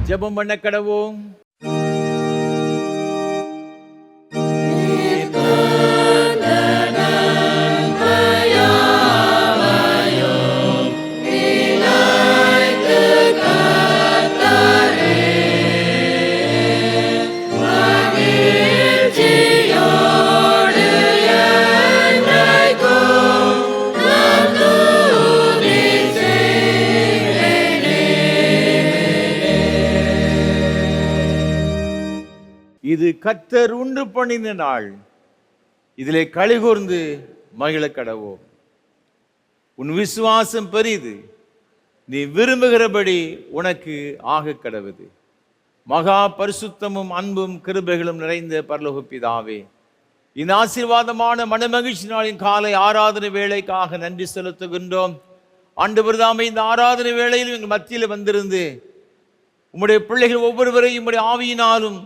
ஜெபம் பண்ண கடவோம். இது கர்த்தர் உண்டு பண்ணின நாள், இதிலே களிகூர்ந்து மகிழ கடவோம். உன் விசுவாசம் பெரிது, நீ விரும்புகிறபடி உனக்கு ஆக கடவுது. மகா பரிசுத்தமும் அன்பும் கிருபைகளும் நிறைந்த பரலோக பிதாவே, இந்த ஆசீர்வாதமான மனமகிழ்ச்சி நாளின் காலை ஆராதனை வேளைக்காக நன்றி செலுத்துகின்றோம். ஆண்டவர் தாமே இந்த ஆராதனை வேளையில் எங்கள் மத்தியில் வந்திருந்து உம்முடைய பிள்ளைகள் ஒவ்வொருவரையும் உம்முடைய ஆவியினாலும்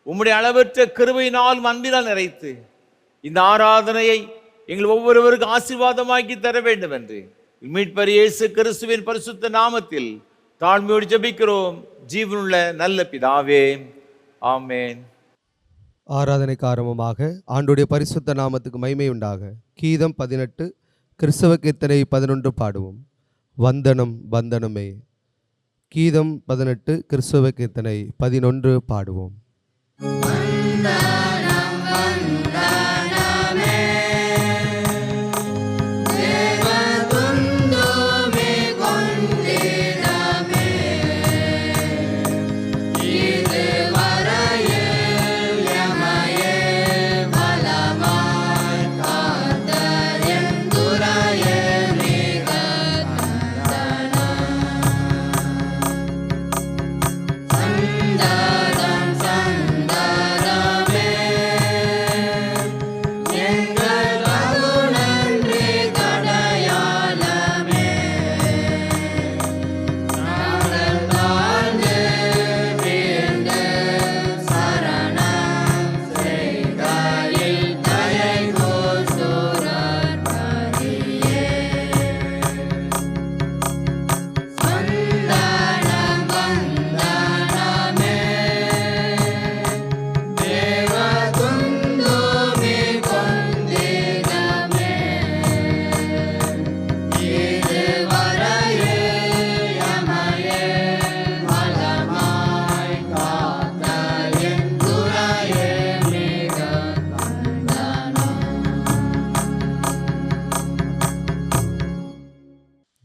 உம்முடைய அளவற்ற கிருபையினாலும் அன்பினால் நிறைத்து இந்த ஆராதனையை எங்கள் ஒவ்வொருவருக்கும் ஆசீர்வாதமாக்கி தர வேண்டும் என்று மீட்பர் இயேசு கிறிஸ்துவின் பரிசுத்த நாமத்தில் தாழ்மையோடு ஜெபிக்கிறோம் ஜீவனுள்ள நல்ல பிதாவே, ஆமென். ஆராதனைக்கு ஆரம்பமாக ஆண்டுடைய பரிசுத்த நாமத்துக்கு மகிமை உண்டாக கீதம் 18 கிறிஸ்தவ கீர்த்தனை 11 பாடுவோம். வந்தனம் வந்தனமே. கீதம் 18 கிறிஸ்தவ கீர்த்தனை 11 பாடுவோம்.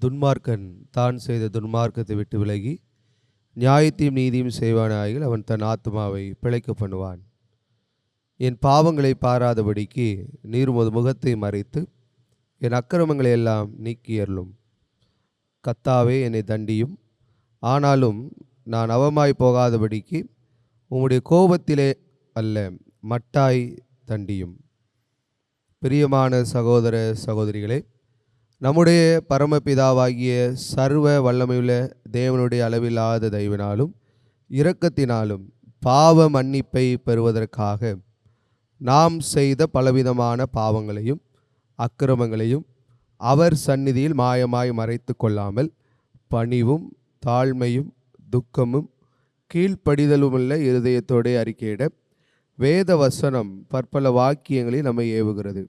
துன்மார்க்கன் தான் செய்த துன்மார்க்கத்தை விட்டு விலகி நியாயத்தையும் நீதியும் செய்வானாயில் அவன் தன் ஆத்மாவை பிழைக்க பண்ணுவான். என் பாவங்களை பாராதபடிக்கு நீர் உமது முகத்தை மறைத்து என் அக்கிரமங்களை எல்லாம் நீக்கியருளும். கர்த்தாவே, என்னை தண்டியும், ஆனாலும் நான் அவமாய் போகாதபடிக்கு உம்முடைய கோபத்திலே அல்ல மட்டாய் தண்டியும். பிரியமான சகோதர சகோதரிகளே, நம்முடைய பரமபிதாவாகிய சர்வ வல்லமையுள்ள தேவனுடைய அளவில்லாத தயவினாலும் இரக்கத்தினாலும் பாவ மன்னிப்பை பெறுவதற்காக நாம் செய்த பலவிதமான பாவங்களையும் அக்கிரமங்களையும் அவர் சந்நிதியில் மாயமாய் மறைத்து கொள்ளாமல் பணிவும் தாழ்மையும் துக்கமும் கீழ்ப்படிதலுமுள்ள இருதயத்தோடு அறிக்கையிட வேத வசனம் பற்பல வாக்கியங்களில் நம்மை ஏவுகிறது.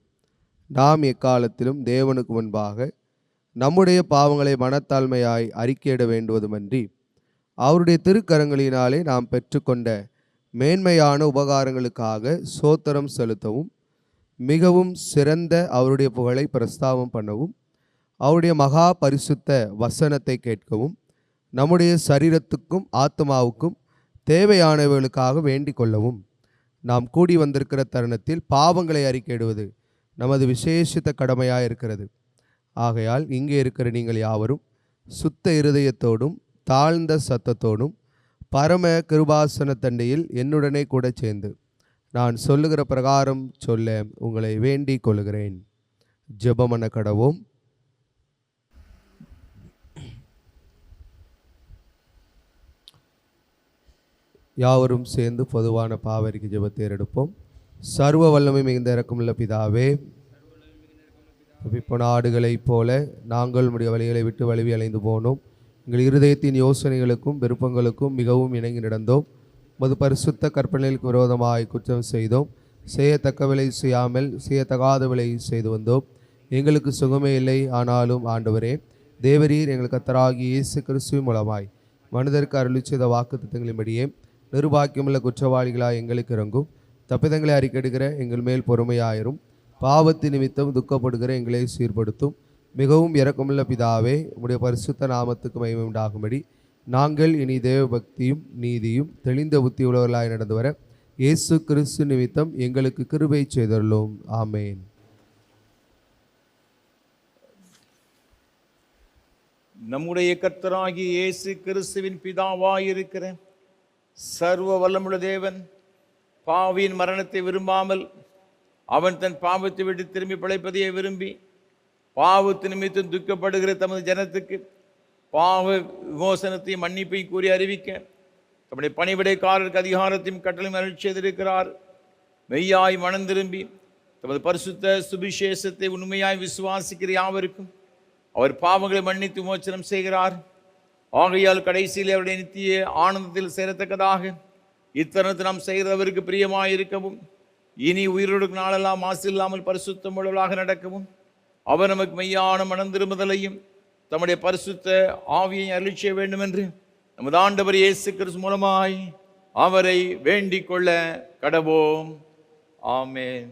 நாம் எக்காலத்திலும் தேவனுக்கு முன்பாக நம்முடைய பாவங்களை மனத்தாழ்மையாய் அறிக்கையிட வேண்டுவதுமன்றி அவருடைய திருக்கரங்களினாலே நாம் பெற்றுக்கொண்ட மேன்மையான உபகாரங்களுக்காக சோத்திரம் செலுத்தவும் மிகவும் சிறந்த அவருடைய புகழை பிரஸ்தாபம் பண்ணவும் அவருடைய மகா பரிசுத்த வசனத்தை கேட்கவும் நம்முடைய சரீரத்துக்கும் ஆத்மாவுக்கும் தேவையானவர்களுக்காக வேண்டிக் கொள்ளவும் நாம் கூடி வந்திருக்கிற தருணத்தில் பாவங்களை அறிக்கையிடுவது நமது விசேஷித்த கடமையாக இருக்கிறது. ஆகையால் இங்கே இருக்கிற நீங்கள் யாவரும் சுத்த இருதயத்தோடும் தாழ்ந்த சத்தத்தோடும் பரம கிருபாசன தண்டையில் என்னுடனே கூட சேர்ந்து நான் சொல்லுகிற பிரகாரம் சொல்ல உங்களை வேண்டிக் கொள்கிறேன். ஜெபமன கடவோம். யாவரும் சேர்ந்து பொதுவான பாவரிக்கு ஜெபத்தை எடுப்போம். சர்வ வல்லமை மிகுந்த இரக்கமுள்ள பிதாவே, இப்போ நாடுகளைப் போல நாங்கள் உம்முடைய வழிகளை விட்டு வழுவி அலைந்து போனோம். எங்கள் இருதயத்தின் யோசனைகளுக்கும் விருப்பங்களுக்கும் மிகவும் இணங்கி நடந்தோம். உமது பரிசுத்த கற்பனைகளுக்கு விரோதமாய் குற்றம் செய்தோம். செய்யத்தக்கவிலை செய்யாமல் செய்யத்தகாதவிலை செய்து வந்தோம். எங்களுக்கு சுகமே இல்லை. ஆனாலும் ஆண்டவரே, தேவரீர் எங்கள் கர்த்தராகிய இயேசு கிறிஸ்துவின் மூலமாய் மனிதருக்கு அருளி செய்த வாக்குத்தத்தங்களின்படியே நிர்பாக்கியமுள்ள குற்றவாளிகளாய் எங்களுக்கு இறங்கும். தப்பிதங்களை அறிக்கையிடுகிற எங்கள் மேல் பொறுமையாயிரும். பாவத்து நிமித்தம் துக்கப்படுகிற எங்களை சீர்படுத்தும். மிகவும் இரக்கமுள்ள பிதாவே, உம்முடைய பரிசுத்த நாமத்துக்கு மகிமை உண்டாகும்படி நாங்கள் இனி தேவ பக்தியும் நீதியும் தெளிந்த புத்தி உள்ளவர்களாய் நடந்து வர இயேசு கிறிஸ்து நிமித்தம் எங்களுக்கு கிருபை செய்தருளும். ஆமேன். நம்முடைய கர்த்தராகிய இயேசு கிறிஸ்துவின் பிதாவாயிருக்கிற சர்வ வல்லமுள்ள தேவன் பாவியின் மரணத்தை விரும்பாமல் அவன் தன் பாவத்தை விட்டு திரும்பி பிழைப்பதையே விரும்பி பாவத்து நிமித்தம் துக்கப்படுகிற தமது ஜனத்துக்கு பாவ விமோசனத்தையும் மன்னிப்பையும் கூறி அறிவிக்க தம்முடைய பணிவிடைக்காரருக்கு அதிகாரத்தையும் கட்டளையும் அருள் செய்திருக்கிறார். மெய்யாய் மனம் திரும்பி தமது பரிசுத்த சுவிசேஷத்தை உண்மையாய் விசுவாசிக்கிற யாவருக்கும் அவர் பாவங்களை மன்னித்து விமோசனம் செய்கிறார். ஆகையால் கடைசியில் அவருடைய நித்திய ஆனந்தத்தில் சேரத்தக்கதாக இத்தருணத்தை நாம் செய்கிறவருக்கு பிரியமாயிருக்கவும் இனி உயிரோடு நாளெல்லாம் மாசு இல்லாமல் பரிசுத்தம் உள்ளவர்களாக நடக்கவும் அவர் நமக்கு மெய்யான மனம் திரும்புதலையும் தம்முடைய பரிசுத்த ஆவியை அருளி செய்ய வேண்டும் என்று நமது ஆண்டவர் இயேசு கிறிஸ்து மூலமாய் அவரை வேண்டிக் கொள்ள கடவோம். ஆமென்.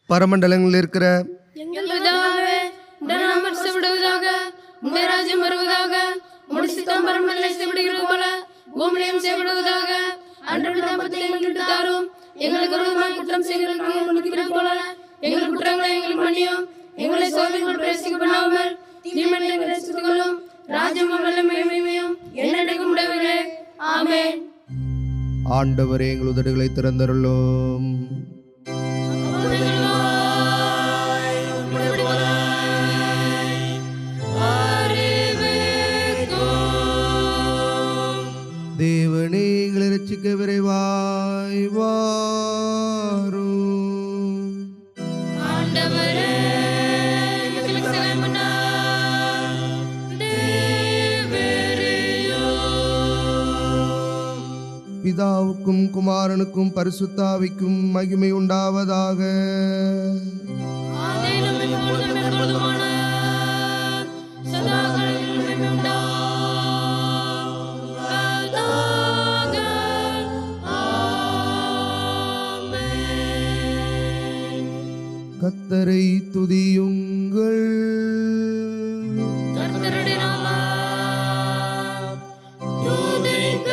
பரமண்டலங்களில் இருக்கிற எங்கள் பிதாவே, உம்முடைய நாமம் பரிசுத்தப்படுவதாக, உம்முடைய ராஜ்யம் வருவதாக, உம்முடைய சித்தம் பரமண்டலத்தில் செய்யப்படுகிறது போல பூமியிலும் செய்யப்படுவதாக. அன்றாட அப்பத்தை எங்களுக்கு தாரும். எங்களுக்கு விரோதமாய் குற்றம் செய்கிறவர்களுக்கு மன்னிக்கிறது போல எங்கள் குற்றங்களை எங்களுக்கு மன்னியும். எங்களை சோதனைக்குள் பிரவேசிக்க பண்ணாமல் தீமையை ரட்சித்துக் கொள்ளும். ராஜ்யமும் வல்லமையும் மகிமையும் என்னைக்கும் உடையவரே. ஆமென். ஆண்டவரே, எங்கள் உதடுகளை திறந்தருளும். தேவனே, எங்களை ரட்சிக்க விரைவாய் வாரும். ஆண்டவரே, எங்களுக்கு சகாயம் பண்ண பிதாவுக்கும் குமாரனுக்கும் பரிசுத்தாவிக்கும் மகிமை உண்டாவதாக. ஆதியிலும் இப்பொழுதும் எப்பொழுதுமான சதா காலங்களிலும் மகிமை உண்டாவதாக. ஆமென். கர்த்தரை துதியுங்கள். கர்த்தருடைய நாமம் துதிக்கப்படுவதாக.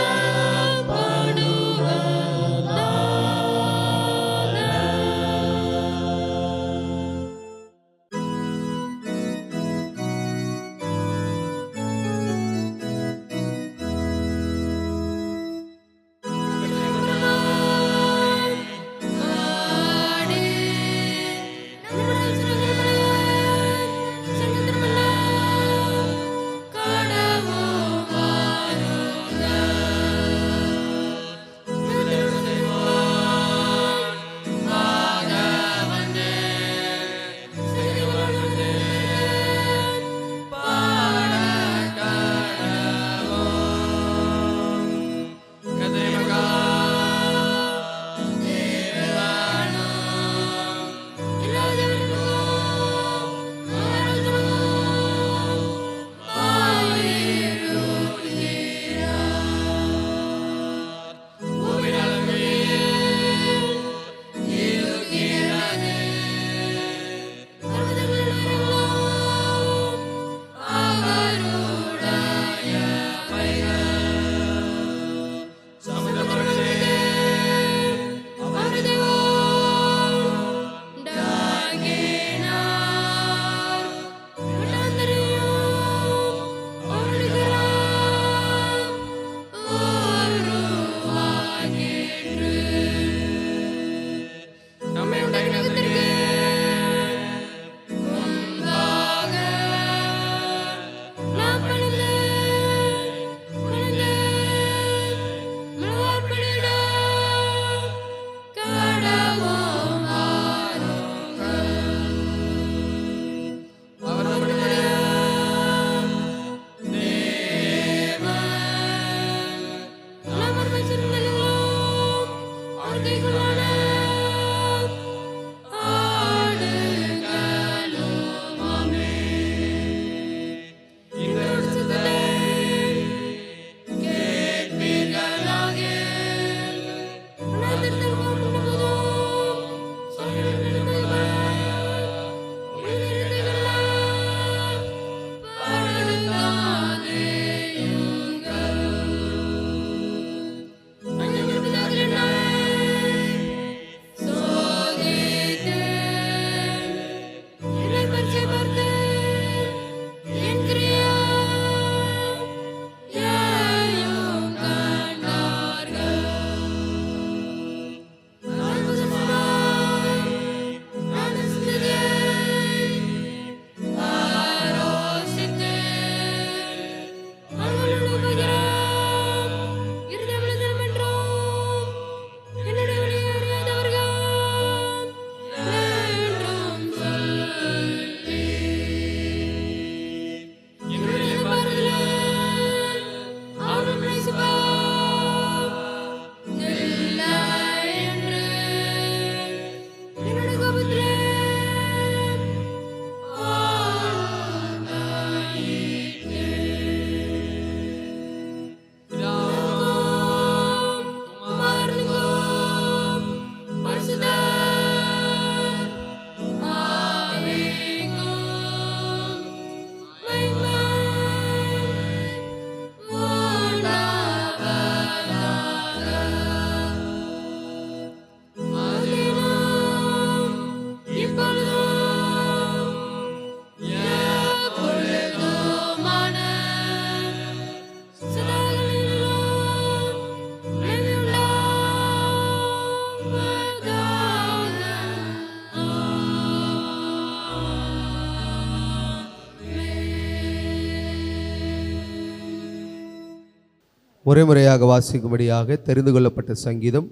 முறைமுறையாக வாசிக்கும்படியாக தெரிந்து கொள்ளப்பட்ட சங்கீதம்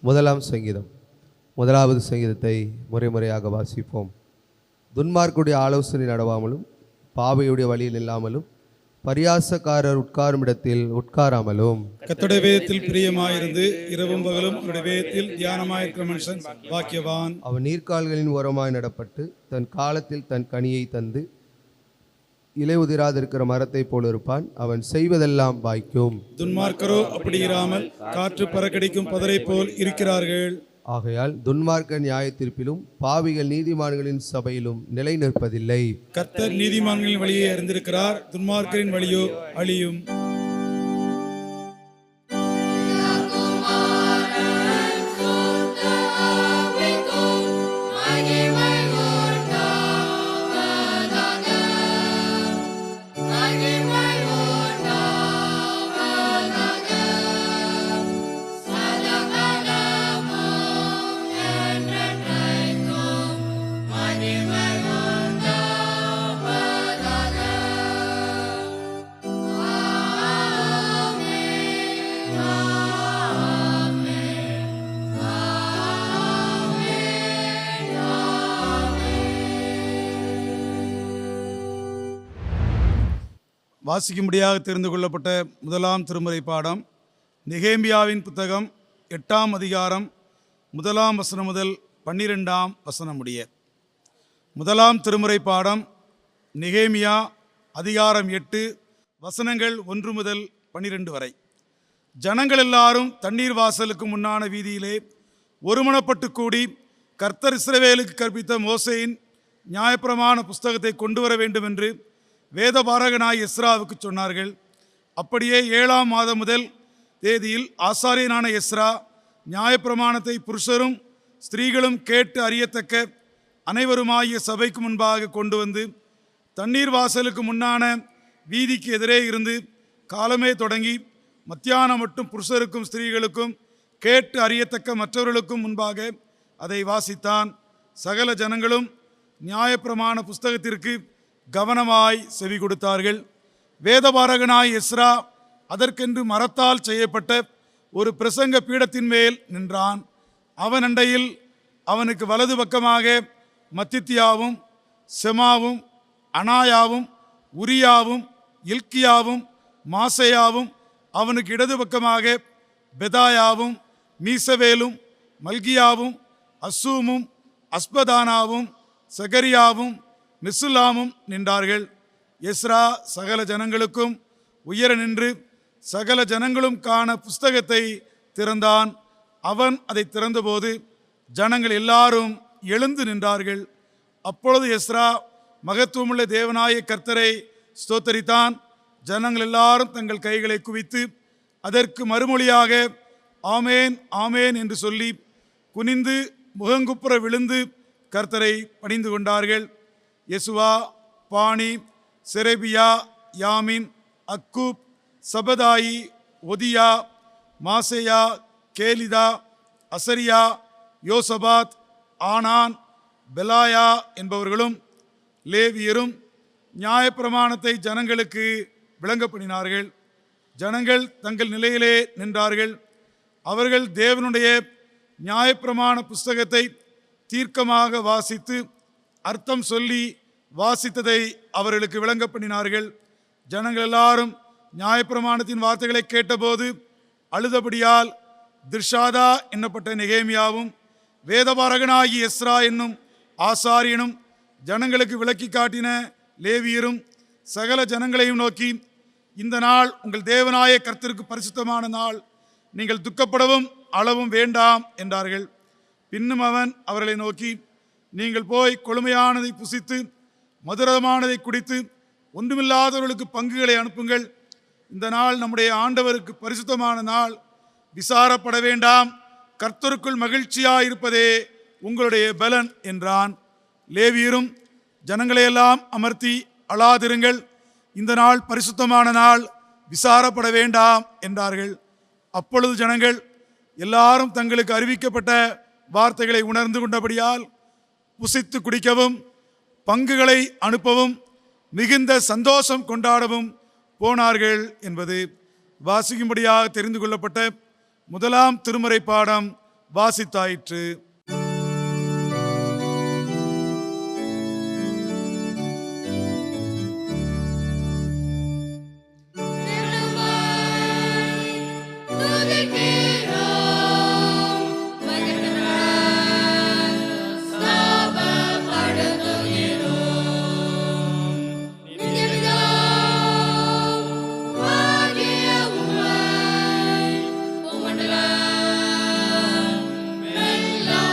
முதலாம் சங்கீதம். முதலாவது சங்கீதத்தை முறைமுறையாக வாசிப்போம். துன்மார்க்குடைய ஆலோசனை நடவாமலும் பாவையுடைய வழியில் இல்லாமலும் பரியாசக்காரர் உட்காரும் இடத்தில் உட்காராமலும் கர்த்தருடைய வேதத்தில் பிரியமாயிருந்து இரவும் பகலும் அவருடைய வேதத்தில் தியானமாயிருக்கிற மனுஷன் பாக்கியவான். அவன் நீர்க்கால்களின் ஓரமாய் நடப்பட்டு தன் காலத்தில் தன் கனியை தந்து இலை உதிராதிருக்கிற மரத்தை போல் இருப்பான். அவன் செய்வதெல்லாம் வாய்க்கும். துன்மார்க்கரோ அப்படி இராமல் காற்று பறக்கடிக்கும் பதரை போல் இருக்கிறார்கள். ஆகையால் துன்மார்க்க நியாய தீர்ப்பிலும் பாவிகள் நீதிமான்களின் சபையிலும் நிலை நிற்பதில்லை. கர்த்தர் நீதிமான்களின் வழியை அறிந்திருக்கிறார், துன்மார்க்கரின் வழியோ அழியும். வாசிக்கும்படியாக தெரிந்து கொள்ளப்பட்ட முதலாம் திருமுறை பாடம் நெகேமியாவின் புத்தகம் 8ஆம் அதிகாரம் 1ஆம் வசனம் முதல் 12ஆம் வசனம் முடிய. முதலாம் திருமுறை பாடம் நெகேமியா அதிகாரம் 8 வசனங்கள் 1 முதல் 12 வரை. ஜனங்கள் எல்லாரும் தண்ணீர் வாசலுக்கு முன்னான வீதியிலே ஒருமனப்பட்டு கூடி கர்த்தர் இஸ்ரவேலுக்கு கற்பித்த மோசேயின் நியாயப்பிரமாண புஸ்தகத்தை கொண்டு வர வேண்டும் என்று வேதபாரகனாய் எஸ்ராவுக்கு சொன்னார்கள். அப்படியே 7ஆம் மாதம் முதல் தேதியில் ஆசாரியனான எஸ்ரா நியாயப்பிரமாணத்தை புருஷரும் ஸ்திரீகளும் கேட்டு அறியத்தக்க அனைவருமாகிய சபைக்கு முன்பாக கொண்டு வந்து தண்ணீர் வாசலுக்கு முன்னான வீதிக்கு எதிரே இருந்து காலமே தொடங்கி மத்தியானம் மட்டும் புருஷருக்கும் ஸ்திரீகளுக்கும் கேட்டு அறியத்தக்க மற்றவர்களுக்கும் முன்பாக அதை வாசித்தான். சகல ஜனங்களும் நியாயப்பிரமாண புஸ்தகத்திற்கு கவனமாய் செவி கொடுத்தார்கள். வேதபாரகனாய் எஸ்ரா அதற்கென்று மரத்தால் செய்யப்பட்ட ஒரு பிரசங்க பீடத்தின் மேல் நின்றான். அவன் அண்டையில் அவனுக்கு வலது பக்கமாக மத்தித்தியாவும் செமாவும் அனாயாவும் உரியாவும் இல்கியாவும் மாசையாவும், அவனுக்கு இடது பக்கமாக பெதாயாவும் மீசவேலும் மல்கியாவும் அசூமும் அஸ்பதானாவும் சகரியாவும் மெசுல்லாமும் நின்றார்கள். எஸ்ரா சகல ஜனங்களுக்கும் உயர நின்று சகல ஜனங்களும் காண புஸ்தகத்தை திறந்தான். அவன் அதை திறந்தபோது ஜனங்கள் எல்லாரும் எழுந்து நின்றார்கள். அப்பொழுது எஸ்ரா மகத்துவமுள்ள தேவனாய கர்த்தரை ஸ்தோத்தரித்தான். ஜனங்கள் எல்லாரும் தங்கள் கைகளை குவித்து அதற்கு மறுமொழியாக ஆமேன் ஆமேன் என்று சொல்லி குனிந்து முகங்குப்புற விழுந்து கர்த்தரை பணிந்து கொண்டார்கள். யெசுவா, பானி, செரபியா, யாமின், அக்கூப், சபதாயி, ஒதியா, மாசேயா, கேலிதா, அசரியா, யோசபாத், ஆனான், பெலாயா என்பவர்களும் லேவியரும் நியாயப்பிரமாணத்தை ஜனங்களுக்கு விளங்கப்படினார்கள். ஜனங்கள் தங்கள் நிலையிலே நின்றார்கள். அவர்கள் தேவனுடைய நியாயப்பிரமாண புஸ்தகத்தை தீர்க்கமாக வாசித்து அர்த்தம் சொல்லி வாசித்ததை அவர்களுக்கு விளங்கப்படினார்கள். ஜனங்கள் எல்லாரும் நியாயப்பிரமாணத்தின் வார்த்தைகளை கேட்டபோது அழுதபடியால் திர்ஷாதா என்னப்பட்ட நெகேமியாவும் வேதபாரகனாகி எஸ்ரா என்னும் ஆசாரியனும் ஜனங்களுக்கு விளக்கி காட்டின லேவியரும் சகல ஜனங்களையும் நோக்கி, இந்த நாள் உங்கள் தேவனாய கர்த்தருக்கு பரிசுத்தமான நாள், நீங்கள் துக்கப்படவும் அளவும் வேண்டாம் என்றார்கள். பின்னும் அவன் அவர்களை நோக்கி, நீங்கள் போய் கொழுமையானதை புசித்து மதுரமானதை குடித்து ஒன்றுமில்லாதவர்களுக்கு பங்குகளை அனுப்புங்கள். இந்த நாள் நம்முடைய ஆண்டவருக்கு பரிசுத்தமான நாள், விசாரப்பட வேண்டாம், கர்த்தருக்குள் மகிழ்ச்சியாயிருப்பதே உங்களுடைய பலன் என்றான். லேவியரும் ஜனங்களையெல்லாம் அமர்த்தி, அழாதிருங்கள், இந்த நாள் பரிசுத்தமான நாள், விசாரப்பட வேண்டாம் என்றார்கள். அப்பொழுது ஜனங்கள் எல்லாரும் தங்களுக்கு அறிவிக்கப்பட்ட வார்த்தைகளை உணர்ந்து கொண்டபடியால் புசித்து குடிக்கவும் பங்குகளை அனுப்பவும் மிகுந்த சந்தோஷம் கொண்டாடவும் போனார்கள் என்பது வாசிக்கும்படியாக தெரிந்து கொள்ளப்பட்ட முதலாம் திருமறை பாடம் வாசித்தாயிற்று. எல்லாம்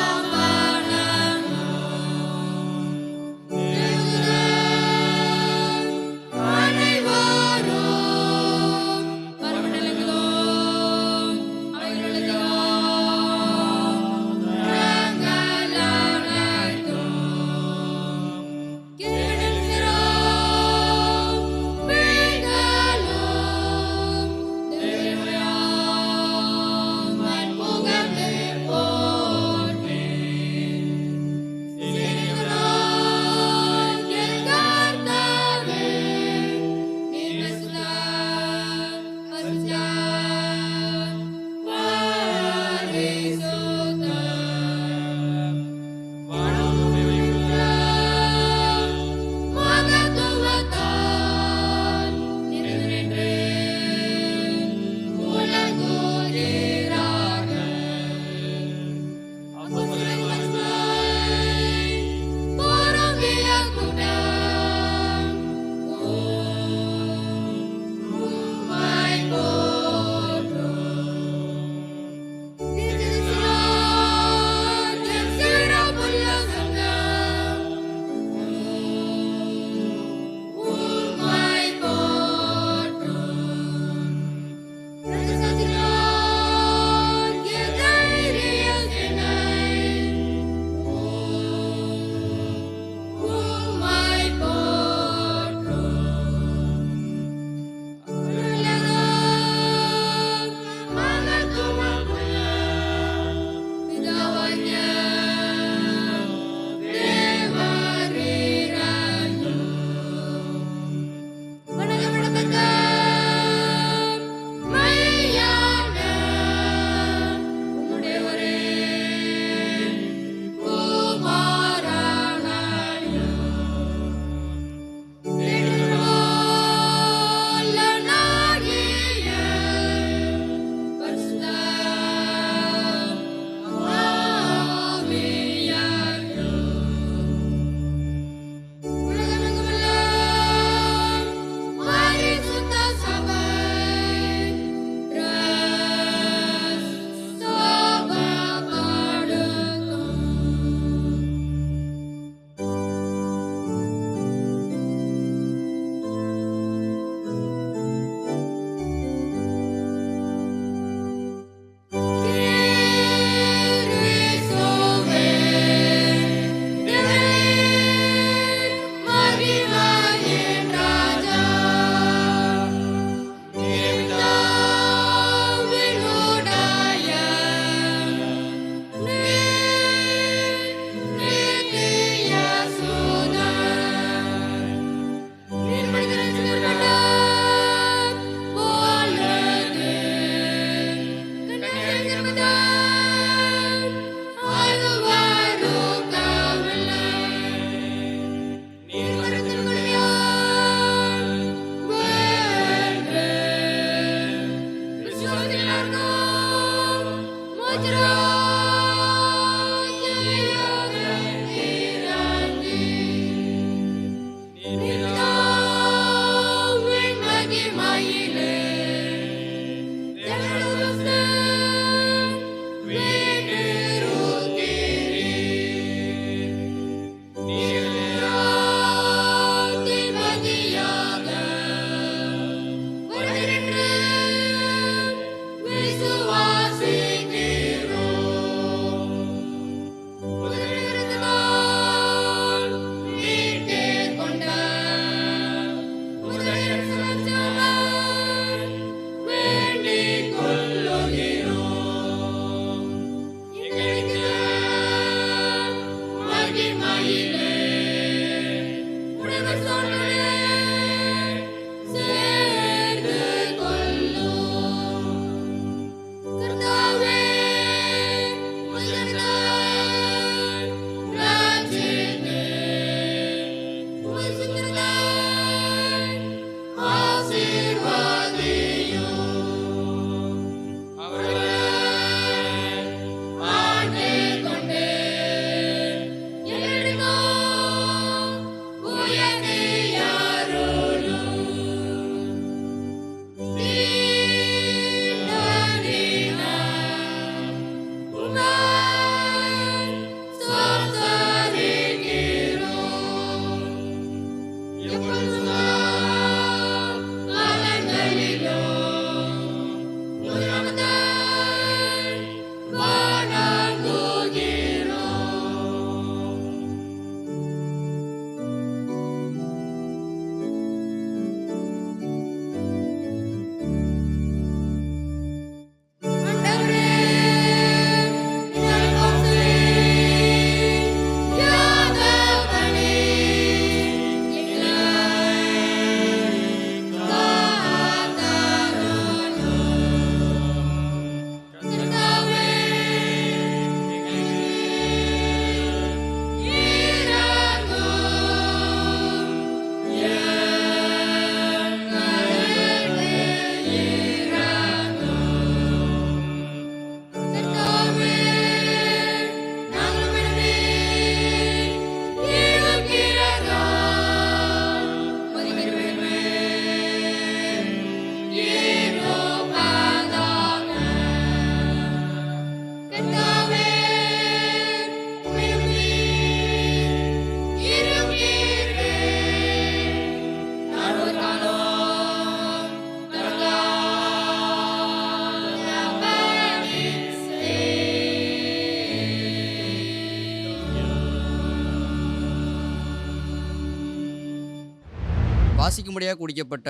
வாசிக்கும்படியாக குடிக்கப்பட்ட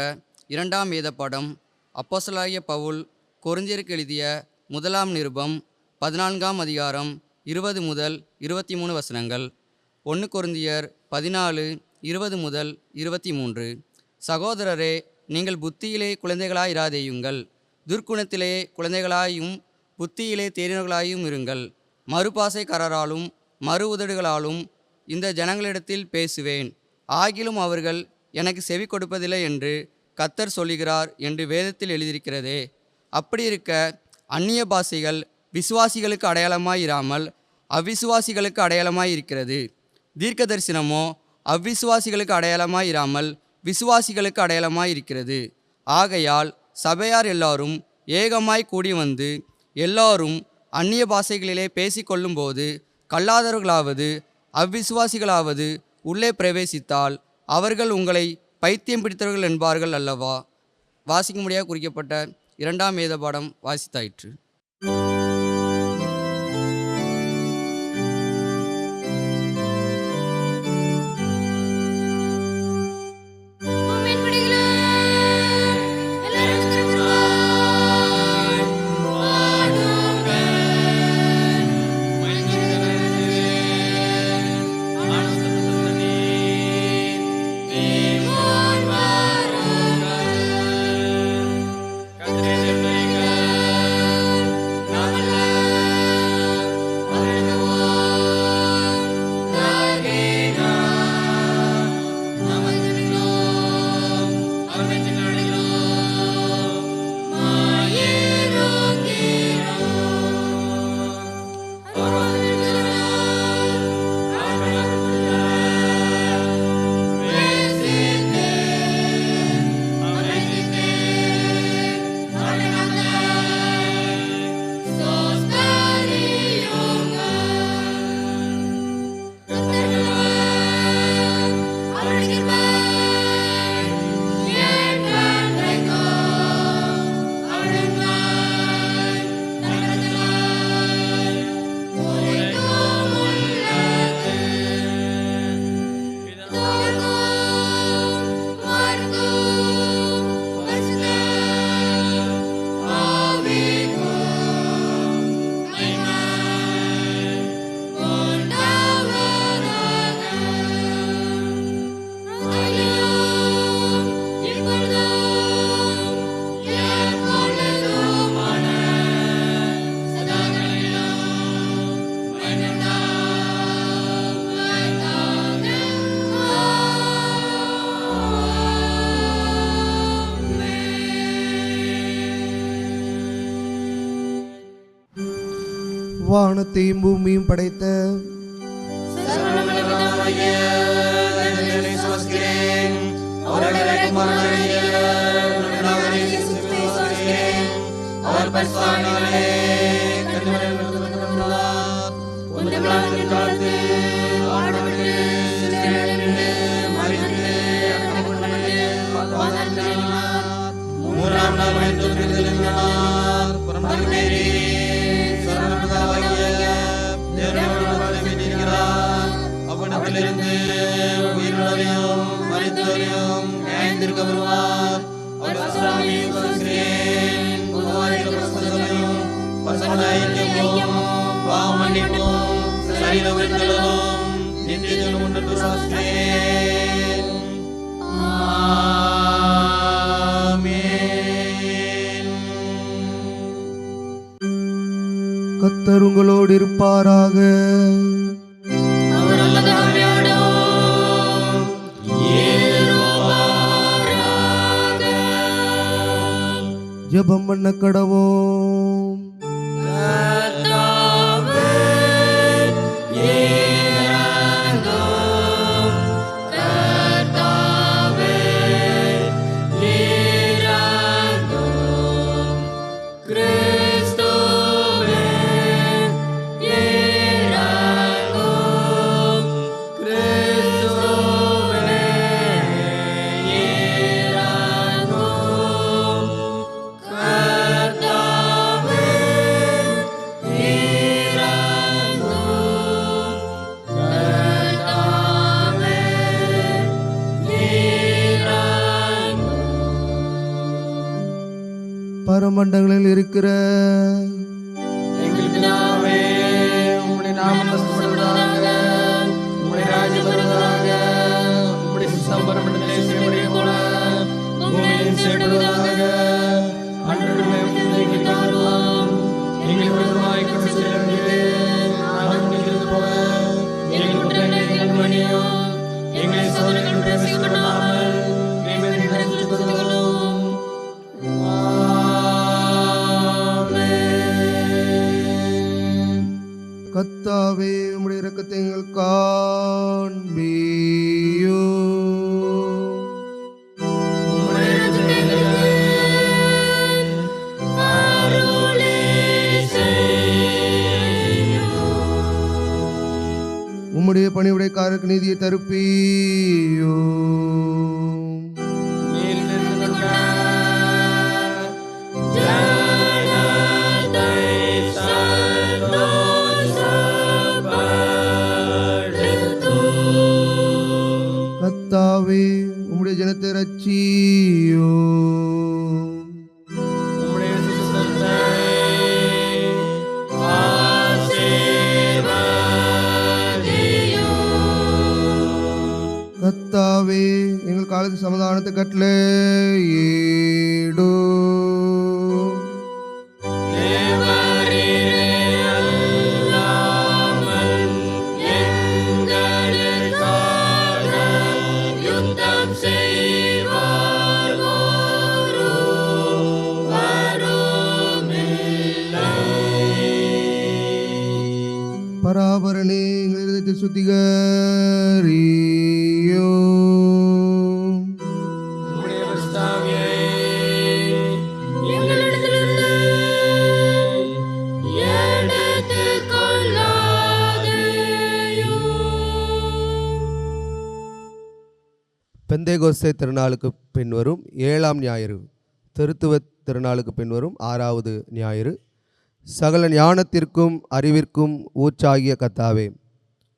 இரண்டாம் வேத பாடம் அப்போஸ்தலனாகிய பவுல் கொரிந்தியருக்கு எழுதிய முதலாம் நிருபம் 14ஆம் அதிகாரம் 20 முதல் 23 வசனங்கள். 1 கொரிந்தியர் 14 20 முதல் 23. சகோதரரே, நீங்கள் புத்தியிலே குழந்தைகளாயிராதேயுங்கள், துர்க்குணத்திலே குழந்தைகளாயும் புத்தியிலே தேறினவர்களாயும் இருங்கள். மறுபாசைக்காரராலும் மறு உதடுகளாலும் இந்த ஜனங்களிடத்தில் பேசுவேன், ஆகிலும் அவர்கள் எனக்கு செவி கொடுப்பதில்லை என்று கர்த்தர் சொல்லுகிறார் என்று வேதத்தில் எழுதியிருக்கிறதே. அப்படி இருக்க அந்நிய பாஷைகள் விசுவாசிகளுக்கு அடையாளமாயிராமல் அவ்விசுவாசிகளுக்கு அடையாளமாயிருக்கிறது. தீர்க்க தரிசனமோ அவ்விசுவாசிகளுக்கு அடையாளமாயிராமல் விசுவாசிகளுக்கு அடையாளமாயிருக்கிறது. ஆகையால் சபையார் எல்லாரும் ஏகமாய் கூடி வந்து எல்லாரும் அந்நிய பாஷைகளிலே பேசிக்கொள்ளும்போது கல்லாதவர்களாவது அவ்விசுவாசிகளாவது உள்ளே பிரவேசித்தால் அவர்கள் உங்களை பைத்தியம் பிடித்தவர்கள் என்பார்கள் அல்லவா? வாசிக்கும்படியாக குறிக்கப்பட்ட இரண்டாம் வேத பாடம் வாசித்தாயிற்று. வானத்தையும் பூமியும் படைத்த கர்த்தர் உங்களோடு இருப்பாராக. ஜெபம் பண்ண கடவோம். கர்த்தாவே பரமண்டங்களில் இருக்கிற எங்கள் பிதாவே, உம்முடைய நாமம் பரிசுத்தப்படுவதாக, உம்முடைய ராஜ்யம் வருவதாக, உம்முடைய சித்தம் பரமண்டலத்திலே செய்யப்படுவது போல பூமியிலும் செய்யப்படுவதாக. அன்றைய எங்களுக்கு தாரும், எங்களுக்கு விரோதமாய் குற்றம் செய்யாதீரே, நாங்கள் மன்னிக்கிறது போல எங்கள் குற்றங்களை மன்னியும், எங்களை சோதனைகளில் பிரவேசிக்கவிடாமல் தீமையை ரட்சித்துக் கொள்ளும். கர்த்தாவே, உம்முடைய இரக்கத்தை எங்கள் காண்பியோ. உம்முடைய பணிவுடைக்காரருக்கு நீதியை தருப்பியோ. கர்த்தாவே, உம்முடைய ஜனத்தை ரட்சியோ. கர்த்தாவே, எங்கள் காலத்து சமாதானத்தை கட்டளையிடு. பராபரனே, எங்கள் இதயத்தை சுத்திகரியோ. பெந்தேகோஸ்தே திருநாளுக்கு பின்வரும் 7ஆம் ஞாயிறு, திருத்துவ திருநாளுக்கு பின்வரும் 6வது ஞாயிறு. சகல ஞானத்திற்கும் அறிவிற்கும் ஊற்றாகிய கர்த்தாவே,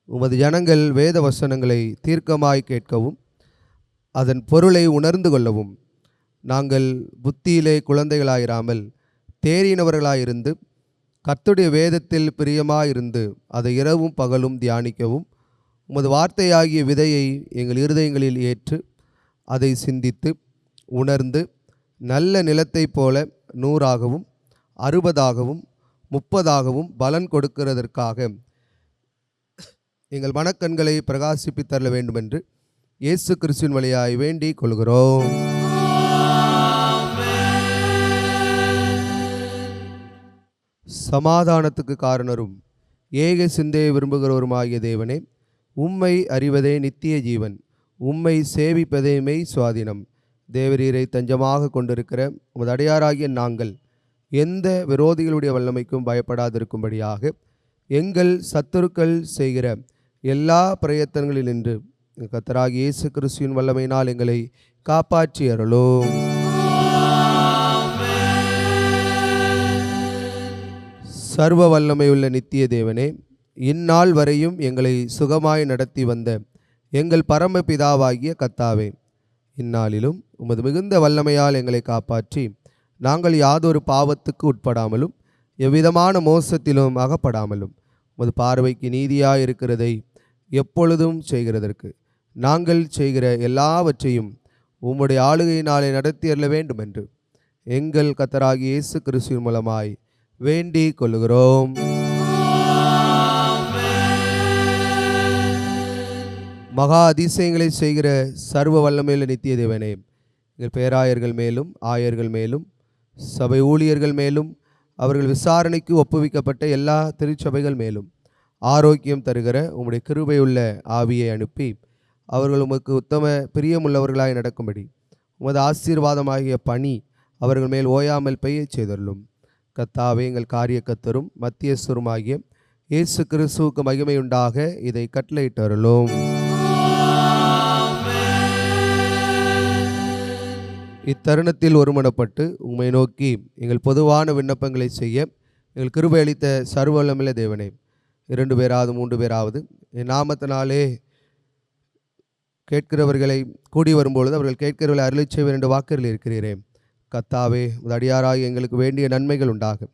உமது ஜனங்கள் வேத வசனங்களை தீர்க்கமாய் கேட்கவும் அதன் பொருளை உணர்ந்து கொள்ளவும் நாங்கள் புத்தியிலே குழந்தைகளாயிராமல் தேறினவர்களாயிருந்து கர்த்தருடைய வேதத்தில் பிரியமாயிருந்து அதை இரவும் பகலும் தியானிக்கவும் உமது வார்த்தையாகிய விதையை எங்கள் இருதயங்களில் ஏற்று அதை சிந்தித்து உணர்ந்து நல்ல நிலத்தைப் போல 100ஆகவும் 60ஆகவும் 30ஆகவும் பலன் கொடுக்கிறதற்காக எங்கள் மனக்கண்களை பிரகாசிப்பித்தரல வேண்டுமென்று இயேசு கிறிஸ்துவின் வழியாய் வேண்டிக் கொள்கிறோம். சமாதானத்துக்கு காரணரும் ஏக சிந்தையை விரும்புகிறவருமாகிய தேவனே, உம்மை அறிவதே நித்திய ஜீவன், உம்மை சேவிப்பதே மெய் சுவாதீனம். தேவரீரை தஞ்சமாக கொண்டிருக்கிற உமது அடியாராகிய நாங்கள் எந்த விரோதிகளுடைய வல்லமைக்கும் பயப்படாதிருக்கும்படியாக எங்கள் சத்துருக்கள் செய்கிற எல்லா பிரயத்தனங்களில் நின்று கர்த்தராகிய இயேசு கிறிஸ்துவின் வல்லமையினால் எங்களை காப்பாற்றி அருளும். சர்வ வல்லமையுள்ள நித்திய தேவனே, இந்நாள் வரையும் எங்களை சுகமாய் நடத்தி வந்த எங்கள் பரமபிதாவாகிய கர்த்தாவே, இந்நாளிலும் உமது மிகுந்த வல்லமையால் எங்களை காப்பாற்றி நாங்கள் யாதொரு பாவத்துக்கு உட்படாமலும் எவ்விதமான மோசத்திலும் அகப்படாமலும் உமது பார்வைக்கு நீதியாய் இருக்கிறதை எப்பொழுதும் செய்கிறதற்கு நாங்கள் செய்கிற எல்லாவற்றையும் உம்முடைய ஆளுகையினாலே நடத்தி அருள வேண்டுமென்று எங்கள் கர்த்தராகிய இயேசு கிறிஸ்துவின் மூலமாய் வேண்டிக் கொள்கிறோம். மகா அதிசயங்களை செய்கிற சர்வ வல்லமையுள்ள நித்திய தேவனே, எங்கள் பேராயர்கள் மேலும் ஆயர்கள் மேலும் சபை ஊழியர்கள் மேலும் அவர்கள் விசாரணைக்கு ஒப்புவிக்கப்பட்ட எல்லா திருச்சபைகள் மேலும் ஆரோக்கியம் தருகிற உம்முடைய கிருபையுள்ள ஆவியை அனுப்பி அவர்கள் உமக்கு உத்தம பிரியமுள்ளவர்களாய் நடக்கும்படி உமது ஆசீர்வாதமாகிய பணி அவர்கள் மேல் ஓயாமல் பெய்யச் செய்தருளும். கர்த்தாவே, எங்கள் காரிய கர்த்தரும் மத்தியஸ்தருமாகிய இயேசு கிறிஸ்துவுக்கு மகிமையுண்டாக இதை கட்டளையிட்டருளும். இத்தருணத்தில் ஒருமனப்பட்டு உம்மை நோக்கி எங்கள் பொதுவான விண்ணப்பங்களை செய்ய எங்கள் கிருபை அளித்த சர்வவல்லமையுள்ள தேவனே, 2 பேராவது 3 பேராவது என் நாமத்தினாலே கேட்கிறவர்களை கூடி வரும்பொழுது அவர்கள் கேட்கிறவர்களை அருளை செய்வர் என்று வாக்குறுதி இருக்கிறீரே. கத்தாவே உமது அடியாராக எங்களுக்கு வேண்டிய நன்மைகள் உண்டாகும்.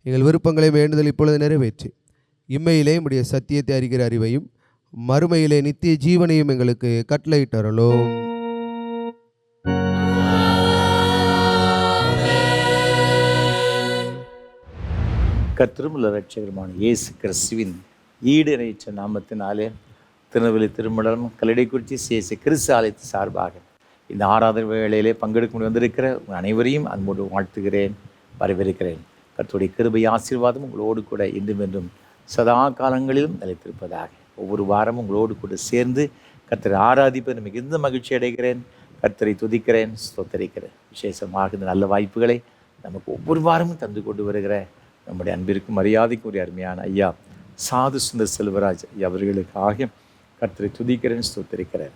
எங்கள் விருப்பங்களை வேண்டுதல் இப்பொழுது நிறைவேற்றி இம்மையிலே உம்முடைய சத்தியத்தை அறிகிற அறிவையும் மறுமையிலே நித்திய ஜீவனையும் எங்களுக்கு கட்டளையிட்டருளும். கர்த்தரும் இரட்சகருமான இயேசு கிறிஸ்துவின் ஈடிணையற்ற நாமத்தினாலே திருநெல்வேலி திருமணம் கல்லடைக்குறிச்சி சிஎஸ்ஐ கிறிஸ்து ஆலயத்து சார்பாக இந்த ஆராதனை வேளையிலே பங்கெடுக்க வந்திருக்கிற உங்கள் அனைவரையும் அன்போடு வாழ்த்துகிறேன், வரவேற்கிறேன். கர்த்தருடைய கிருபை ஆசீர்வாதம் உங்களோடு கூட இன்றும் என்றும் சதா காலங்களிலும் நிலைத்திருப்பதாக. ஒவ்வொரு வாரமும் உங்களோடு கூட சேர்ந்து கர்த்தரை ஆராதிப்பது மிகுந்த மகிழ்ச்சி அடைகிறேன். கர்த்தரை துதிக்கிறேன், ஸ்தோத்தரிக்கிறேன். விசேஷமாக இந்த நல்ல வாய்ப்புகளை நமக்கு ஒவ்வொரு வாரமும் தந்து கொண்டு வருகிற நம்முடைய அன்பிற்கும் மரியாதைக்கும் ஒரு அருமையான ஐயா சாது சுந்தர் செல்வராஜ் அவர்களுக்காக கர்த்தரை துதிக்கிறேன், ஸ்தோத்தரிக்கிறேன்.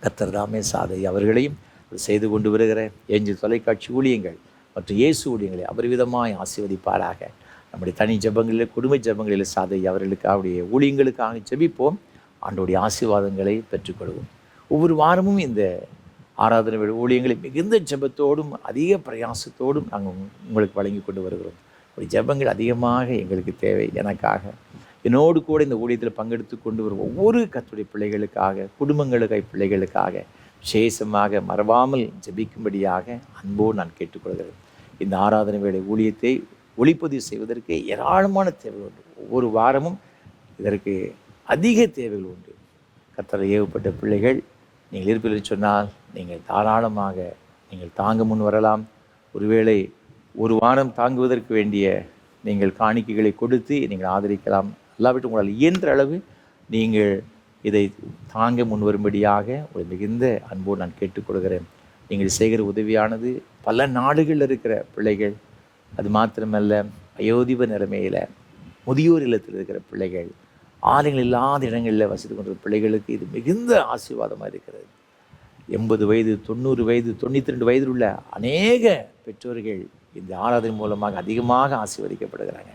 கர்த்தர் தாமே சாதை அவர்களையும் செய்து கொண்டு வருகிற ஏஞ்சல் தொலைக்காட்சி ஊழியங்கள் மற்றும் இயேசு ஊழியங்களை அபரிவிதமாய் ஆசீர்வதிப்பாராக. நம்முடைய தனி ஜபங்களில் குடும்ப ஜபங்களில் சாதை அவர்களுக்கு அவருடைய ஊழியங்களுக்காக ஜெபிப்போம், ஆண்டோடைய ஆசீர்வாதங்களை பெற்றுக்கொள்வோம். ஒவ்வொரு வாரமும் இந்த ஆராதனை ஊழியங்களை மிகுந்த ஜபத்தோடும் அதிக பிரயாசத்தோடும் நாங்கள் உங்களுக்கு வழங்கி கொண்டு வருகிறோம். ஒரு ஜபங்கள் அதிகமாக எங்களுக்கு தேவை. எனக்காக, என்னோடு கூட இந்த ஊழியத்தில் பங்கெடுத்து கொண்டு வரும் ஒவ்வொரு கர்த்தருடைய பிள்ளைகளுக்காக, குடும்பங்களுக்காக, பிள்ளைகளுக்காக விசேஷமாக மறவாமல் ஜெபிக்கும்படியாக அன்போடு நான் கேட்டுக்கொள்கிறேன். இந்த ஆராதனை வேளை ஊழியத்தை ஒளிப்பதிவு செய்வதற்கு ஏராளமான தேவைகள் உண்டு. ஒவ்வொரு வாரமும் இதற்கு அதிக தேவைகள் உண்டு. கர்த்தரை ஏவப்பட்ட பிள்ளைகள் நீங்கள் இருப்பீர்கள் சொன்னால் நீங்கள் தாராளமாக நீங்கள் தாங்க முன் வரலாம். ஒருவேளை ஒரு வாரம் தாங்குவதற்கு வேண்டிய நீங்கள் காணிக்கைகளை கொடுத்து நீங்கள் ஆதரிக்கலாம். அல்லாவிட்டு உங்களால் இயன்ற அளவு நீங்கள் இதை தாங்க முன் வரும்படியாக ஒரு மிகுந்த அன்போடு நான் கேட்டுக்கொள்கிறேன். நீங்கள் செய்கிற உதவியானது பல நாடுகளில் இருக்கிற பிள்ளைகள், அது மாத்திரமல்ல அயோதிப நிலைமையில் முதியோர் இல்லத்தில் இருக்கிற பிள்ளைகள், ஆலயங்கள் இல்லாத இடங்களில் வசித்து கொண்டிருக்கிற பிள்ளைகளுக்கு இது மிகுந்த ஆசீர்வாதமாக இருக்கிறது. 80 வயது, 90 வயது, 92 வயதில் உள்ள அநேக பெற்றோர்கள் இந்த ஆராதனை மூலமாக அதிகமாக ஆசீர்வதிக்கப்படுகிறாங்க.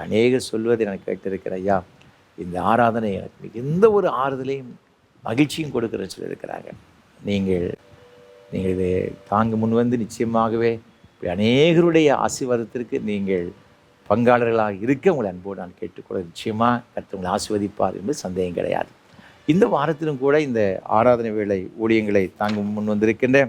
அநேகர் சொல்வதை நான் கேட்டிருக்கிறேன், ஐயா இந்த ஆராதனை எனக்கு மிகுந்த ஒரு ஆறுதலையும் மகிழ்ச்சியும் கொடுக்குறேன்னு சொல்லியிருக்கிறாங்க. நீங்கள் இதை தாங்க முன் வந்து நிச்சயமாகவே இப்படி அநேகருடைய ஆசீர்வாதத்திற்கு நீங்கள் பங்காளர்களாக இருக்க உங்களை அன்போடு நான் கேட்டுக்கொள்ள நிச்சயமாக கர்த்தர் உங்களை ஆசீர்வதிப்பார் என்பது சந்தேகம் கிடையாது. இந்த வாரத்திலும் கூட இந்த ஆராதனை வேளை ஊழியங்களை தாங்க முன் வந்திருக்கின்ற